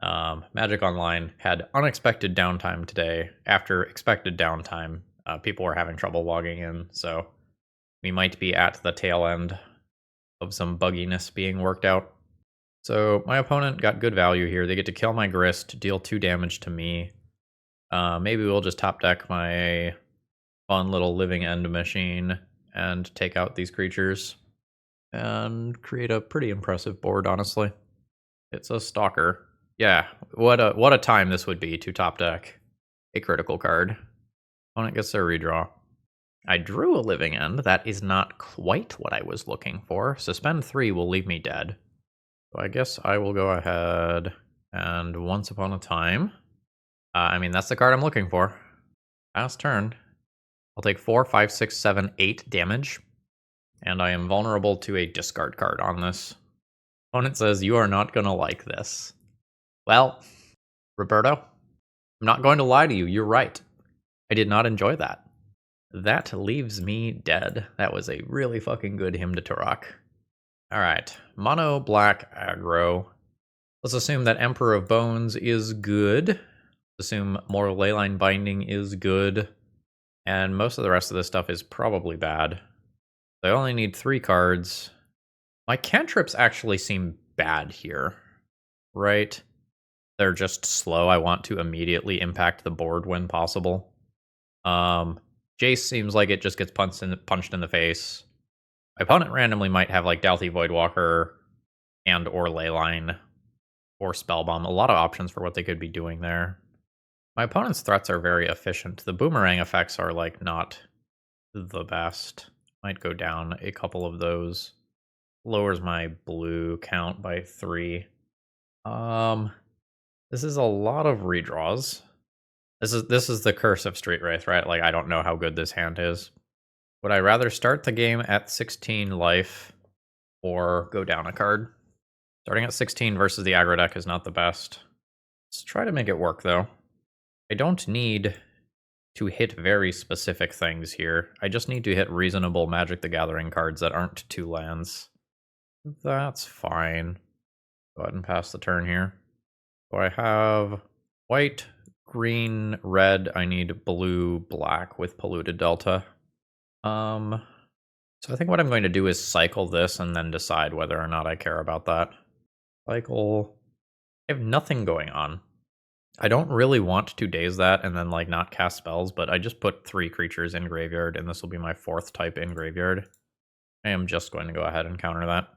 Magic Online had unexpected downtime today. After expected downtime, people were having trouble logging in, so we might be at the tail end of some bugginess being worked out. So my opponent got good value here. They get to kill my Grist, deal 2 damage to me. Maybe we'll just top deck my fun little Living End machine and take out these creatures and create a pretty impressive board, honestly. It's a Stalker. Yeah, what a time this would be to top deck a critical card. Opponent gets their redraw. I drew a Living End. That is not quite what I was looking for. Suspend 3 will leave me dead. So I guess I will go ahead and Once Upon a Time. I mean, that's the card I'm looking for. Last turn. I'll take 4, 5, 6, 7, 8 damage. And I am vulnerable to a discard card on this. Opponent says, you are not going to like this. Well, Roberto, I'm not going to lie to you. You're right. I did not enjoy that. That leaves me dead. That was a really fucking good Hymn to Turok. Alright, mono black aggro. Let's assume that Emperor of Bones is good. Assume Mortal Leyline Binding is good. And most of the rest of this stuff is probably bad. I only need 3 cards. My cantrips actually seem bad here, right? They're just slow. I want to immediately impact the board when possible. Jace seems like it just gets punched in the face. My opponent randomly might have like Dalthy Voidwalker and or Leyline or Spellbomb. A lot of options for what they could be doing there. My opponent's threats are very efficient. The boomerang effects are like not the best. Might go down a couple of those. Lowers my blue count by 3. This is a lot of redraws. This is the curse of Street Wraith, right? Like, I don't know how good this hand is. Would I rather start the game at 16 life or go down a card? Starting at 16 versus the aggro deck is not the best. Let's try to make it work, though. I don't need to hit very specific things here. I just need to hit reasonable Magic the Gathering cards that aren't 2 lands. That's fine. Go ahead and pass the turn here. So I have white, green, red. I need blue, black with Polluted Delta. So I think what I'm going to do is cycle this and then decide whether or not I care about that. Cycle. I have nothing going on. I don't really want to daze that and then like not cast spells, but I just put 3 creatures in graveyard and this will be my 4th type in graveyard. I am just going to go ahead and counter that.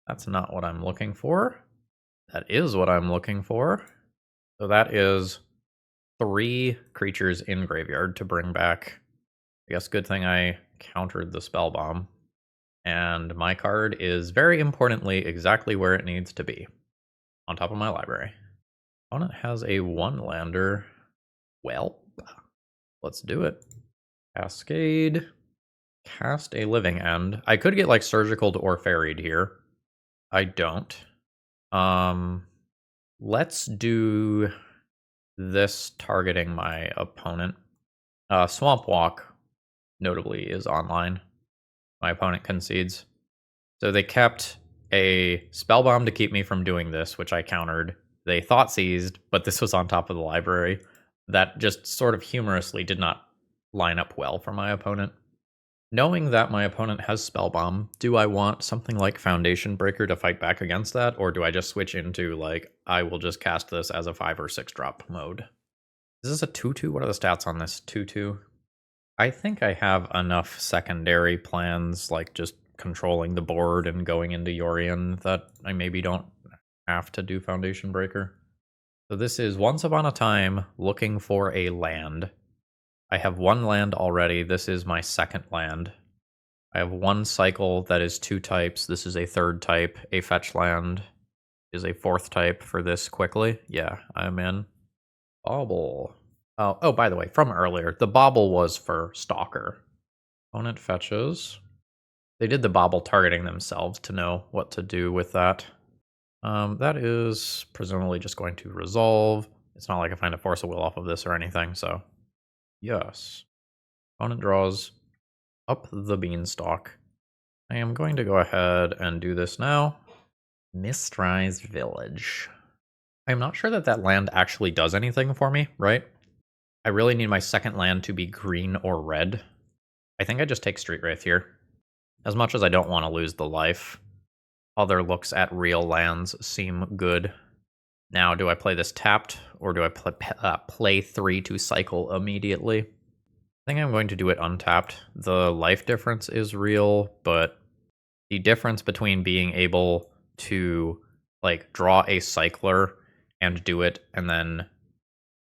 That's not what I'm looking for. That is what I'm looking for. So that is 3 creatures in graveyard to bring back. I guess good thing I countered the Spellbomb. And my card is very importantly exactly where it needs to be. On top of my library. Opponent has a 1-lander. Well, let's do it. Cascade. Cast a Living End. I could get like Surgicaled or Ferried here. I don't. Let's do this targeting my opponent. Swamp Walk, notably, is online. My opponent concedes. So they kept a Spellbomb to keep me from doing this, which I countered. They thought seized, but this was on top of the library. That just sort of humorously did not line up well for my opponent. Knowing that my opponent has Spellbomb, do I want something like Foundation Breaker to fight back against that, or do I just switch into, like, I will just cast this as a 5 or 6 drop mode? Is this a 2/2? What are the stats on this 2/2? I think I have enough secondary plans, like just controlling the board and going into Yorion, that I maybe don't have to do Foundation Breaker. So this is Once Upon a Time looking for a land. I have 1 land already. This is my 2nd land. I have 1 cycle that is 2 types. This is a 3rd type. A fetch land is a 4th type for this quickly. Yeah, I'm in. Bauble. Oh, by the way, from earlier, the Bauble was for Stalker. Opponent fetches. They did the Bauble targeting themselves to know what to do with that. That is presumably just going to resolve. It's not like I find a Force of Will off of this or anything, so yes. Opponent draws Up the Beanstalk. I am going to go ahead and do this now. Mistrise Village. I'm not sure that that land actually does anything for me, right? I really need my second land to be green or red. I think I just take Street Wraith here. As much as I don't want to lose the life, other looks at real lands seem good. Now, do I play this tapped, or do I play 3 to cycle immediately? I think I'm going to do it untapped. The life difference is real, but the difference between being able to like draw a cycler and do it and then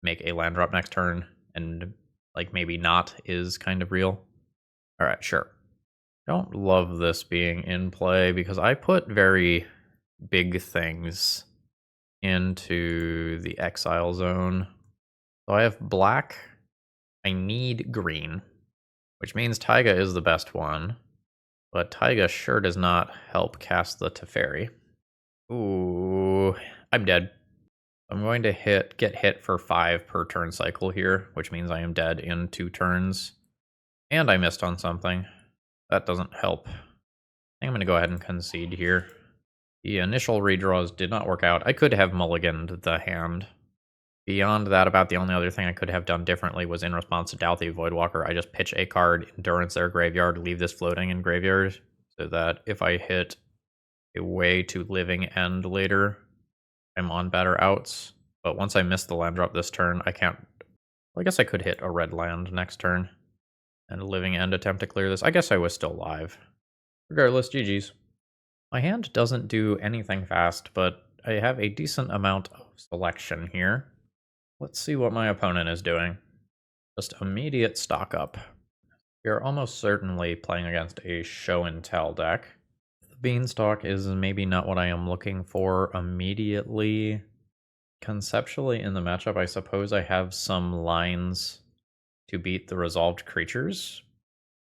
make a land drop next turn and like maybe not is kind of real. All right, sure. Don't love this being in play because I put very big things into the exile zone. So I have black. I need green, which means Taiga is the best one. But Taiga sure does not help cast the Teferi. Ooh, I'm dead. I'm going to get hit for 5 per turn cycle here, which means I am dead in 2 turns. And I missed on something. That doesn't help. I think I'm going to go ahead and concede here. The initial redraws did not work out. I could have mulliganed the hand. Beyond that, about the only other thing I could have done differently was in response to Douthie Voidwalker, I just pitch a card, Endurance their graveyard, leave this floating in graveyard, so that if I hit a way to Living End later, I'm on better outs. But once I miss the land drop this turn, I can't... Well, I guess I could hit a red land next turn, and Living End attempt to clear this. I guess I was still live. Regardless, GG's. My hand doesn't do anything fast, but I have a decent amount of selection here. Let's see what my opponent is doing. Just immediate stock up. We are almost certainly playing against a show and tell deck. The Beanstalk is maybe not what I am looking for immediately. Conceptually in the matchup, I suppose I have some lines to beat the resolved creatures.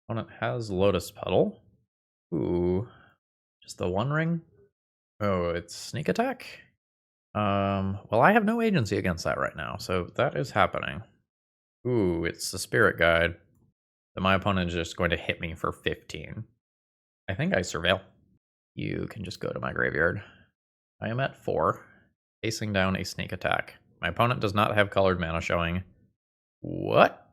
Opponent has Lotus Petal. Ooh. Just the one ring? Oh, it's sneak attack? Well, I have no agency against that right now, so that is happening. Ooh, it's the Spirit Guide. So my opponent is just going to hit me for 15. I think I surveil. You can just go to my graveyard. I am at 4, facing down a sneak attack. My opponent does not have colored mana showing. What?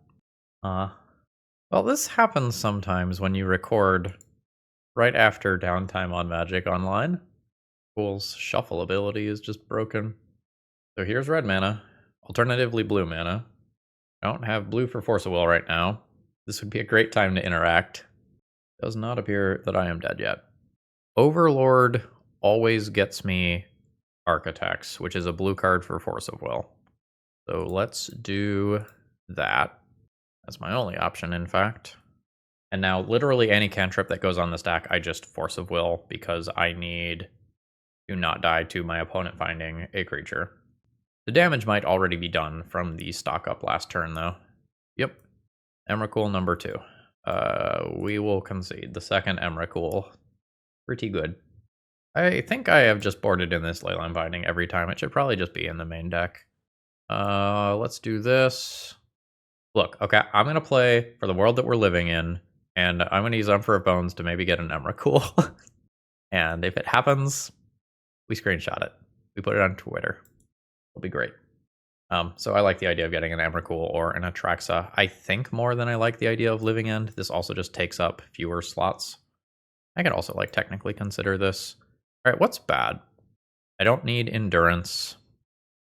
Well, this happens sometimes when you record right after downtime on Magic Online. Fool's shuffle ability is just broken. So here's red mana, alternatively blue mana. I don't have blue for Force of Will right now. This would be a great time to interact. Does not appear that I am dead yet. Overlord always gets me Architects, which is a blue card for Force of Will. So let's do that. That's my only option, in fact. And now literally any cantrip that goes on this deck, I just Force of Will because I need to not die to my opponent finding a creature. The damage might already be done from the stock up last turn, though. Yep. Emrakul number 2. We will concede. The second Emrakul. Pretty good. I think I have just boarded in this Leyline Binding every time. It should probably just be in the main deck. Let's do this. Look, okay, I'm going to play for the world that we're living in, and I'm going to use Emperor of Bones to maybe get an Emrakul. And if it happens, we screenshot it. We put it on Twitter. It'll be great. So I like the idea of getting an Emrakul or an Atraxa. I think more than I like the idea of Living End. This also just takes up fewer slots. I could also like technically consider this. All right, what's bad? I don't need Endurance.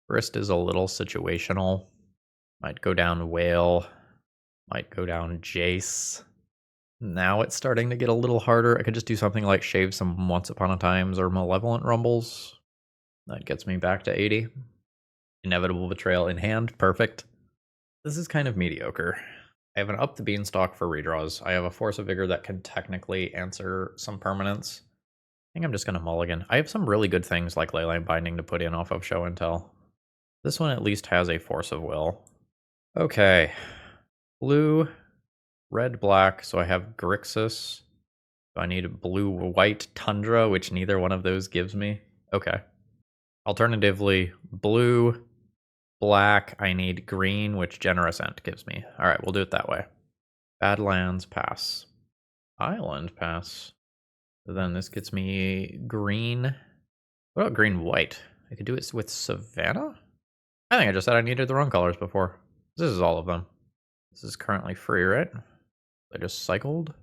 Grist is a little situational. Might go down Whale. Might go down Jace. Now it's starting to get a little harder. I could just do something like Shave some Once Upon a Times or Malevolent Rumbles. That gets me back to 80. Inevitable Betrayal in hand. Perfect. This is kind of mediocre. I have an Up the Beanstalk for redraws. I have a Force of Vigor that can technically answer some permanents. I think I'm just going to mulligan. I have some really good things like Leyline Binding to put in off of Show and Tell. This one at least has a Force of Will. Okay. Blue, red, black. So I have Grixis. So I need blue, white, Tundra, which neither one of those gives me. Okay. Alternatively, blue, black, I need green, which Generous Ent gives me. All right, we'll do it that way. Badlands, pass. Island, pass. So then this gets me green. What about green, white? I could do it with Savannah? I think I just said I needed the wrong colors before. This is all of them. This is currently free, right? I just cycled.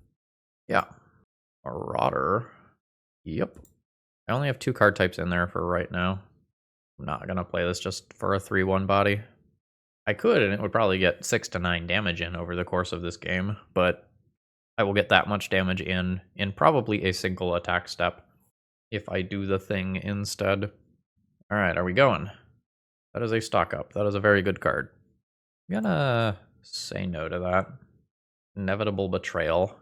Yeah. Marauder. Yep. I only have 2 card types in there for right now. I'm not going to play this just for a 3-1 body. I could, and it would probably get 6 to 9 damage in over the course of this game, but I will get that much damage in probably a single attack step if I do the thing instead. All right, are we going? That is a stock up. That is a very good card. I'm gonna say no to that. Inevitable Betrayal.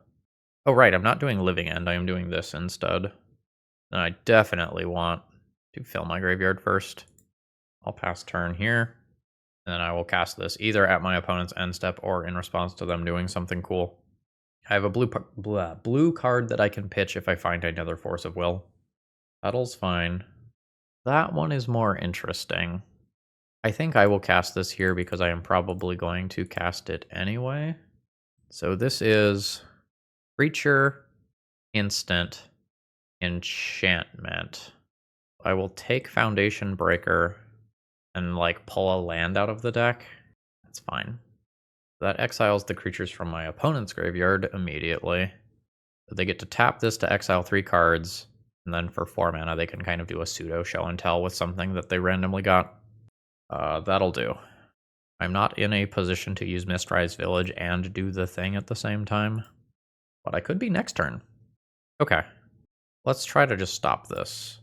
Oh, right, I'm not doing Living End. I am doing this instead. And I definitely want to fill my graveyard first. I'll pass turn here. And then I will cast this either at my opponent's end step or in response to them doing something cool. I have a blue card that I can pitch if I find another Force of Will. Battle's fine. That one is more interesting. I think I will cast this here because I am probably going to cast it anyway. So this is Creature, Instant, Enchantment. I will take Foundation Breaker and like pull a land out of the deck. That's fine. That exiles the creatures from my opponent's graveyard immediately. So they get to tap this to exile 3 cards, and then for 4 mana they can kind of do a pseudo show and tell with something that they randomly got. That'll do. I'm not in a position to use Mistrise Village and do the thing at the same time, but I could be next turn. Okay, let's try to just stop this.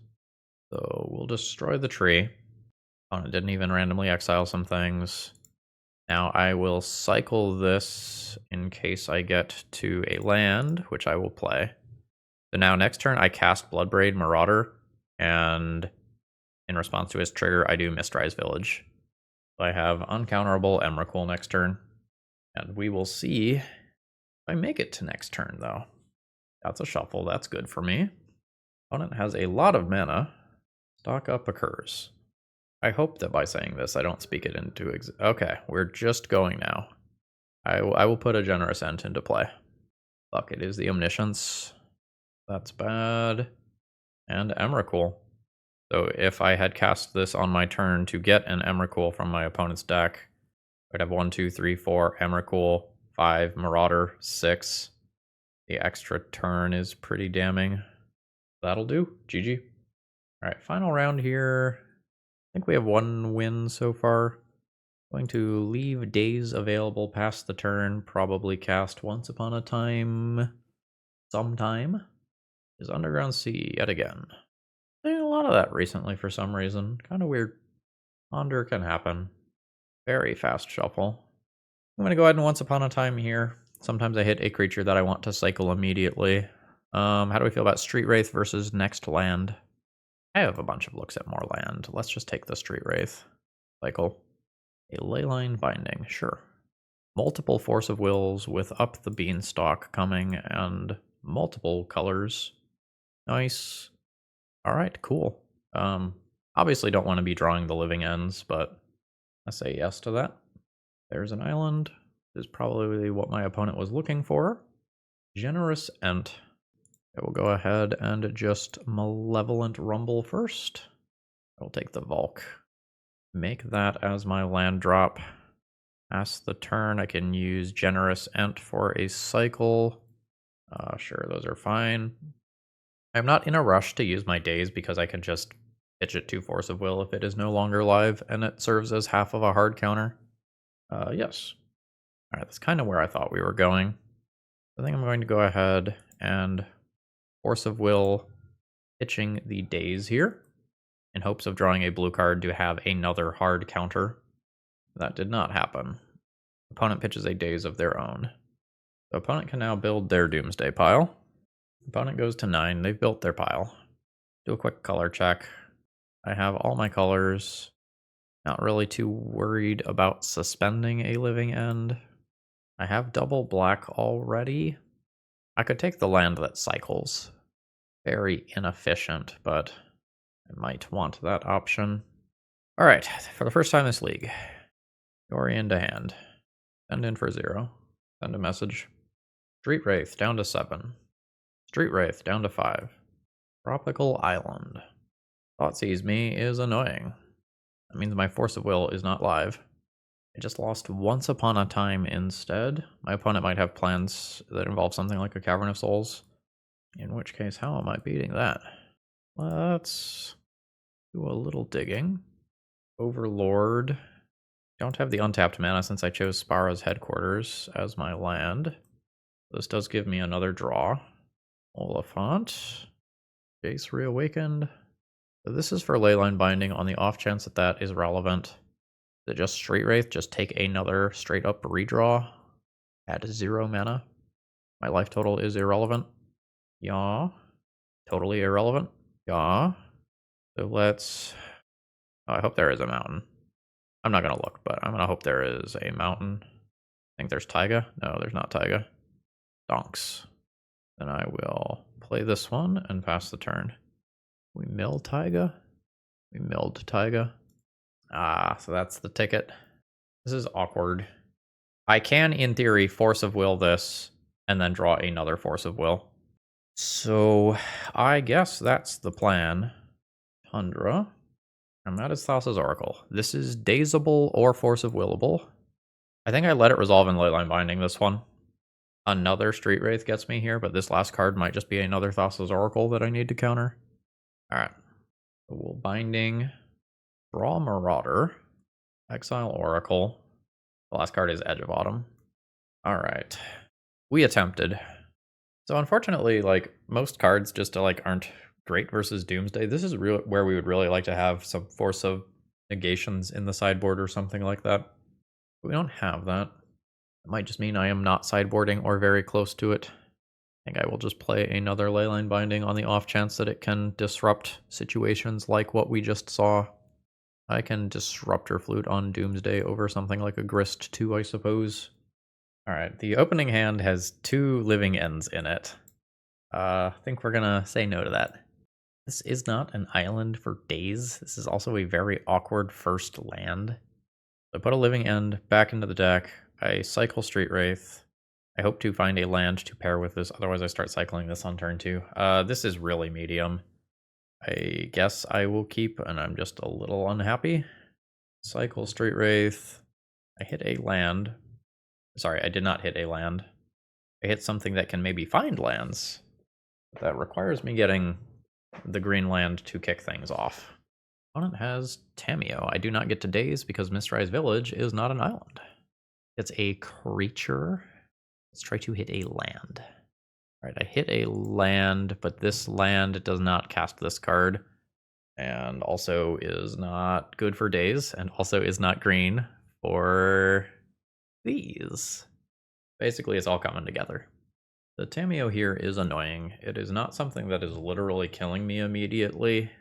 So we'll destroy the tree. Oh, it didn't even randomly exile some things. Now I will cycle this in case I get to a land, which I will play. So now next turn I cast Bloodbraid Marauder, and in response to his trigger I do Mistrise Village. So I have uncounterable Emrakul next turn, and we will see if I make it to next turn though. That's a shuffle, that's good for me. Opponent has a lot of mana. Stock up occurs. I hope that by saying this, I don't speak it into okay, we're just going now. I will put a Generous Ent into play. Fuck, it is the Omniscience. That's bad. And Emrakul. So if I had cast this on my turn to get an Emrakul from my opponent's deck, I'd have 1, 2, 3, 4, Emrakul, 5, Marauder, 6. The extra turn is pretty damning. That'll do. GG. Alright, final round here. I think we have 1 win so far. Going to leave days available past the turn. Probably cast Once Upon a Time. Sometime. Is Underground Sea yet again. Doing a lot of that recently for some reason. Kind of weird. Ponder can happen. Very fast shuffle. I'm going to go ahead and Once Upon a Time here. Sometimes I hit a creature that I want to cycle immediately. How do we feel about Street Wraith versus next land? I have a bunch of looks at more land. Let's just take the Street Wraith. Cycle. A Leyline Binding, sure. Multiple Force of Wills with Up the Beanstalk coming and multiple colors. Nice. Alright, cool. Obviously don't want to be drawing the Living Ends, but I say yes to that. There's an island. This is probably what my opponent was looking for. Generous Ent. I will go ahead and just Malevolent Rumble first. I will take the Volk. Make that as my land drop. Pass the turn. I can use Generous Ent for a cycle. Sure, those are fine. I'm not in a rush to use my days because I can just pitch it to Force of Will if it is no longer live and it serves as half of a hard counter. Yes. Alright, that's kind of where I thought we were going. I think I'm going to go ahead and Force of Will, pitching the days here in hopes of drawing a blue card to have another hard counter. That did not happen. Opponent pitches a days of their own. The opponent can now build their Doomsday pile. Opponent goes to 9. They've built their pile. Do a quick color check. I have all my colors. Not really too worried about suspending a Living End. I have double black already. I could take the land that cycles. Very inefficient, but I might want that option. Alright, for the first time this league. Yorion to hand. Send in for 0. Send a message. Street Wraith down to 7. Street Wraith down to 5. Tropical Island. Thoughtseize me is annoying. That means my Force of Will is not live. I just lost Once Upon a Time instead. My opponent might have plans that involve something like a Cavern of Souls. In which case, how am I beating that? Let's do a little digging. Overlord. Don't have the untapped mana since I chose Spara's Headquarters as my land. This does give me another draw. Oliphant. Jace Reawakened. So this is for Leyline Binding on the off chance that that is relevant. Is it just Straight Wraith? Just take another straight up redraw at 0 mana. My life total is irrelevant. Yeah. Totally irrelevant. Yeah. So let's... Oh, I hope there is a mountain. I'm not going to look, but I'm going to hope there is a mountain. I think there's Taiga. No, there's not Taiga. Donks. Then I will play this one and pass the turn. We mill Taiga. We milled Taiga. Ah, so that's the ticket. This is awkward. I can, in theory, Force of Will this and then draw another Force of Will. So I guess that's the plan. Tundra. And that is Thassa's Oracle. This is Dazable or Force of Willable. I think I let it resolve in Leyline Binding this one. Another Street Wraith gets me here, but this last card might just be another Thassa's Oracle that I need to counter. Alright. We'll Binding. Draw Marauder. Exile Oracle. The last card is Edge of Autumn. Alright. We attempted. So unfortunately, like, most cards just aren't great versus Doomsday. This is where we would really like to have some Force of Negations in the sideboard or something like that. But we don't have that. It might just mean I am not sideboarding or very close to it. I think I will just play another Leyline Binding on the off chance that it can disrupt situations like what we just saw. I can Disruptor Flute on Doomsday over something like a Grist 2, I suppose. Alright, the opening hand has 2 Living Ends in it. I think we're gonna say no to that. This is not an island for days. This is also a very awkward first land. I put a Living End back into the deck. I cycle Street Wraith. I hope to find a land to pair with this, otherwise I start cycling this on turn 2. This is really medium. I guess I will keep, and I'm just a little unhappy. Cycle Street Wraith. I hit a land. Sorry, I did not hit a land. I hit something that can maybe find lands. But that requires me getting the green land to kick things off. Opponent has Tamiyo. I do not get to Daze because Mistrise Village is not an island. It's a creature. Let's try to hit a land. Alright, I hit a land, but this land does not cast this card. And also is not good for Daze, and also is not green for these. Basically, it's all coming together. The Tamiyo here is annoying. It is not something that is literally killing me immediately,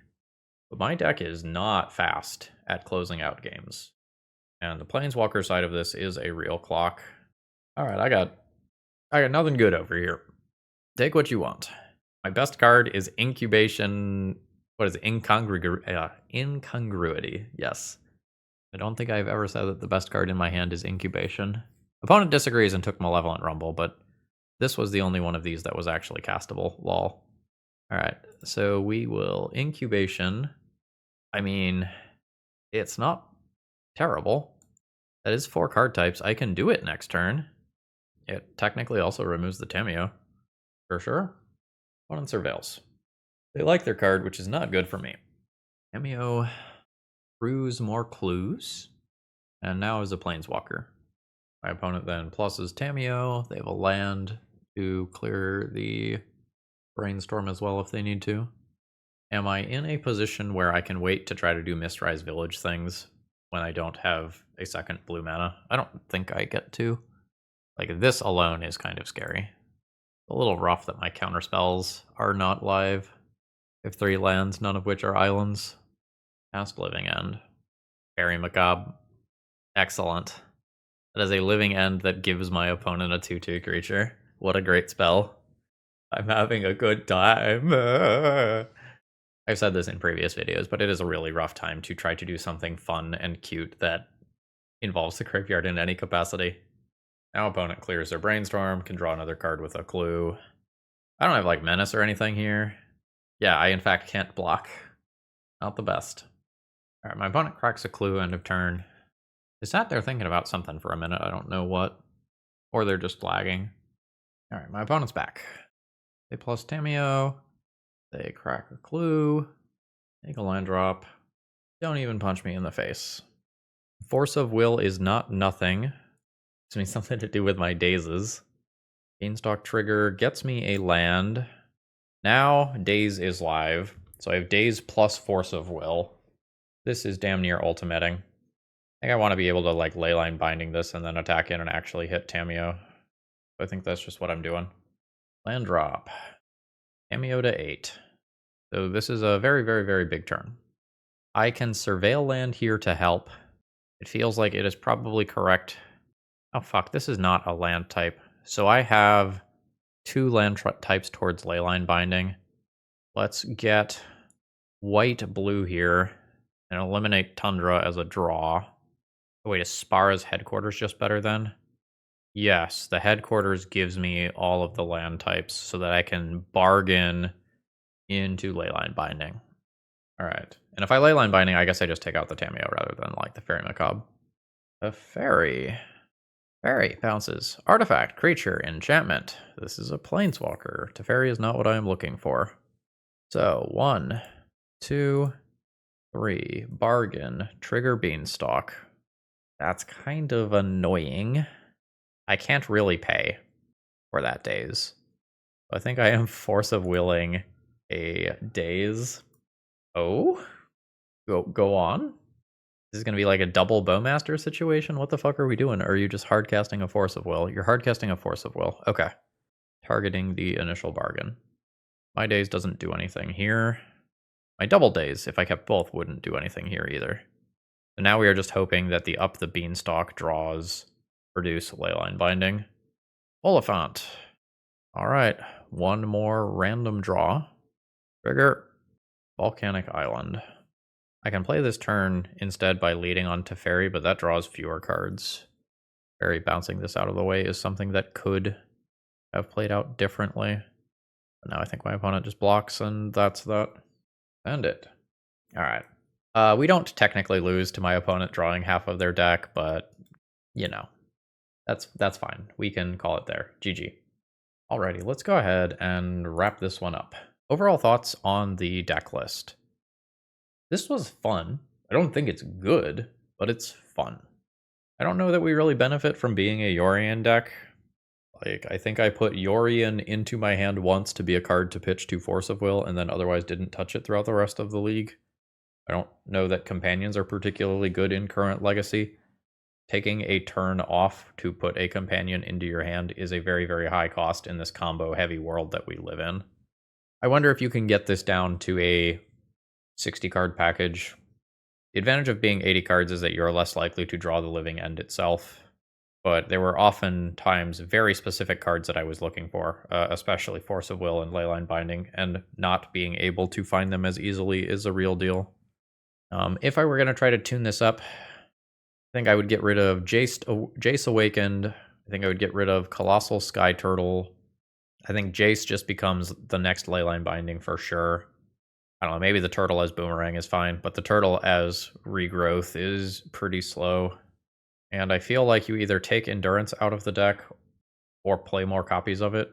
but my deck is not fast at closing out games. And the Planeswalker side of this is a real clock. Alright, I got nothing good over here. Take what you want. My best card is Incubation. What is it? Incongruity. Yes. I don't think I've ever said that the best card in my hand is Incubation. Opponent disagrees and took Malevolent Rumble, but this was the only one of these that was actually castable. Lol. Alright, so we will Incubation. I mean, it's not terrible. That is 4 card types. I can do it next turn. It technically also removes the Tamiyo. For sure. Opponent surveils. They like their card, which is not good for me. Tamiyo brews more clues. And now is a Planeswalker. My opponent then pluses Tamiyo. They have a land to clear the Brainstorm as well if they need to. Am I in a position where I can wait to try to do Mistrise Village things when I don't have a second blue mana? I don't think I get to. Like, this alone is kind of scary. A little rough that my counterspells are not live. I have 3 lands, none of which are islands. Cast Living End. Very macabre. Excellent. That is a Living End that gives my opponent a 2/2 creature. What a great spell. I'm having a good time. I've said this in previous videos, but it is a really rough time to try to do something fun and cute that involves the graveyard in any capacity. Now opponent clears their Brainstorm, can draw another card with a clue. I don't have like Menace or anything here. Yeah, I in fact can't block. Not the best. Alright, my opponent cracks a clue end of turn. They sat there thinking about something for a minute, I don't know what. Or they're just flagging. Alright, my opponent's back. They plus Tameo. They crack a clue. Take a land drop. Don't even punch me in the face. Force of Will is not nothing. Gives me something to do with my dazes. Beanstalk trigger gets me a land. Now Daze is live. So I have Daze plus Force of Will. This is damn near ultimating. I think I want to be able to like Leyline Binding this and then attack in and actually hit Tameo. I think that's just what I'm doing. Land drop. Tameo to 8. So this is a very, very, very big turn. I can surveil land here to help. It feels like it is probably correct. Oh fuck, this is not a land type. So I have 2 land types towards Leyline Binding. Let's get white-blue here and eliminate Tundra as a draw. Oh, wait, is Spara's headquarters just better then? Yes, the headquarters gives me all of the land types so that I can bargain into Leyline Binding. Alright, and if I Leyline Binding, I guess I just take out the Tameo rather than like the Fairy Macabre. A fairy. Fairy bounces. Artifact, creature, enchantment. This is a planeswalker. Teferi is not what I am looking for. So, 1, 2, 3. Bargain. Trigger Beanstalk. That's kind of annoying. I can't really pay for that Daze. I think I am Force of Willing a Daze. Oh? Go on? This is going to be like a double Bowmaster situation? What the fuck are we doing? Or are you just hardcasting a Force of Will? You're hardcasting a Force of Will. Okay. Targeting the initial bargain. My Daze doesn't do anything here. My double Daze, if I kept both, wouldn't do anything here either. So now we are just hoping that the Up the Beanstalk draws produce Leyline Binding. Oliphant. Alright, one more random draw. Trigger. Volcanic Island. I can play this turn instead by leading on Teferi, but that draws fewer cards. Teferi bouncing this out of the way is something that could have played out differently. But now I think my opponent just blocks, and that's that. End it. Alright. We don't technically lose to my opponent drawing half of their deck, but, you know, that's fine. We can call it there. GG. Alrighty, let's go ahead and wrap this one up. Overall thoughts on the deck list. This was fun. I don't think it's good, but it's fun. I don't know that we really benefit from being a Yorion deck. Like, I think I put Yorion into my hand once to be a card to pitch to Force of Will, and then otherwise didn't touch it throughout the rest of the league. I don't know that companions are particularly good in current Legacy. Taking a turn off to put a companion into your hand is a very, very high cost in this combo-heavy world that we live in. I wonder if you can get this down to a 60-card package. The advantage of being 80 cards is that you're less likely to draw the Living End itself, but there were often times very specific cards that I was looking for, especially Force of Will and Leyline Binding, and not being able to find them as easily is a real deal. If I were going to try to tune this up, I think I would get rid of Jace Awakened. I think I would get rid of Colossal Sky Turtle. I think Jace just becomes the next Leyline Binding for sure. I don't know, maybe the turtle as Boomerang is fine, but the turtle as Regrowth is pretty slow. And I feel like you either take Endurance out of the deck or play more copies of it.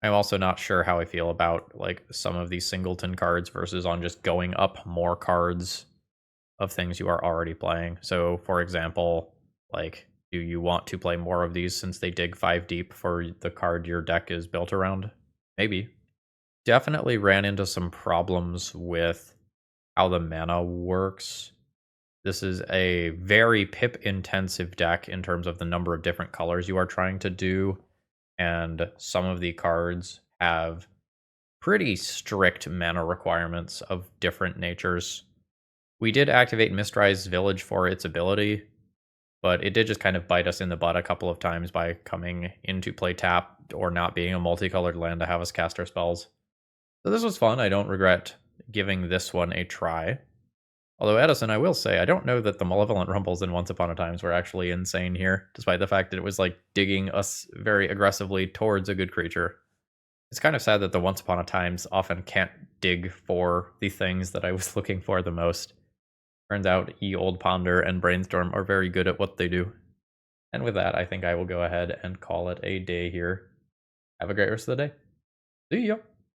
I'm also not sure how I feel about like some of these singleton cards versus on just going up more cards of things you are already playing. So, for example, like, do you want to play more of these since they dig 5 deep for the card your deck is built around? Maybe. Definitely ran into some problems with how the mana works. This is a very pip-intensive deck in terms of the number of different colors you are trying to do, and some of the cards have pretty strict mana requirements of different natures. We did activate Mistrise Village for its ability, but it did just kind of bite us in the butt a couple of times by coming into play tapped or not being a multicolored land to have us cast our spells. So this was fun. I don't regret giving this one a try. Although, Edison, I will say, I don't know that the Malevolent Rumbles in Once Upon a Times were actually insane here, despite the fact that it was like digging us very aggressively towards a good creature. It's kind of sad that the Once Upon a Times often can't dig for the things that I was looking for the most. Turns out Ye Old Ponder and Brainstorm are very good at what they do. And with that, I think I will go ahead and call it a day here. Have a great rest of the day. See ya!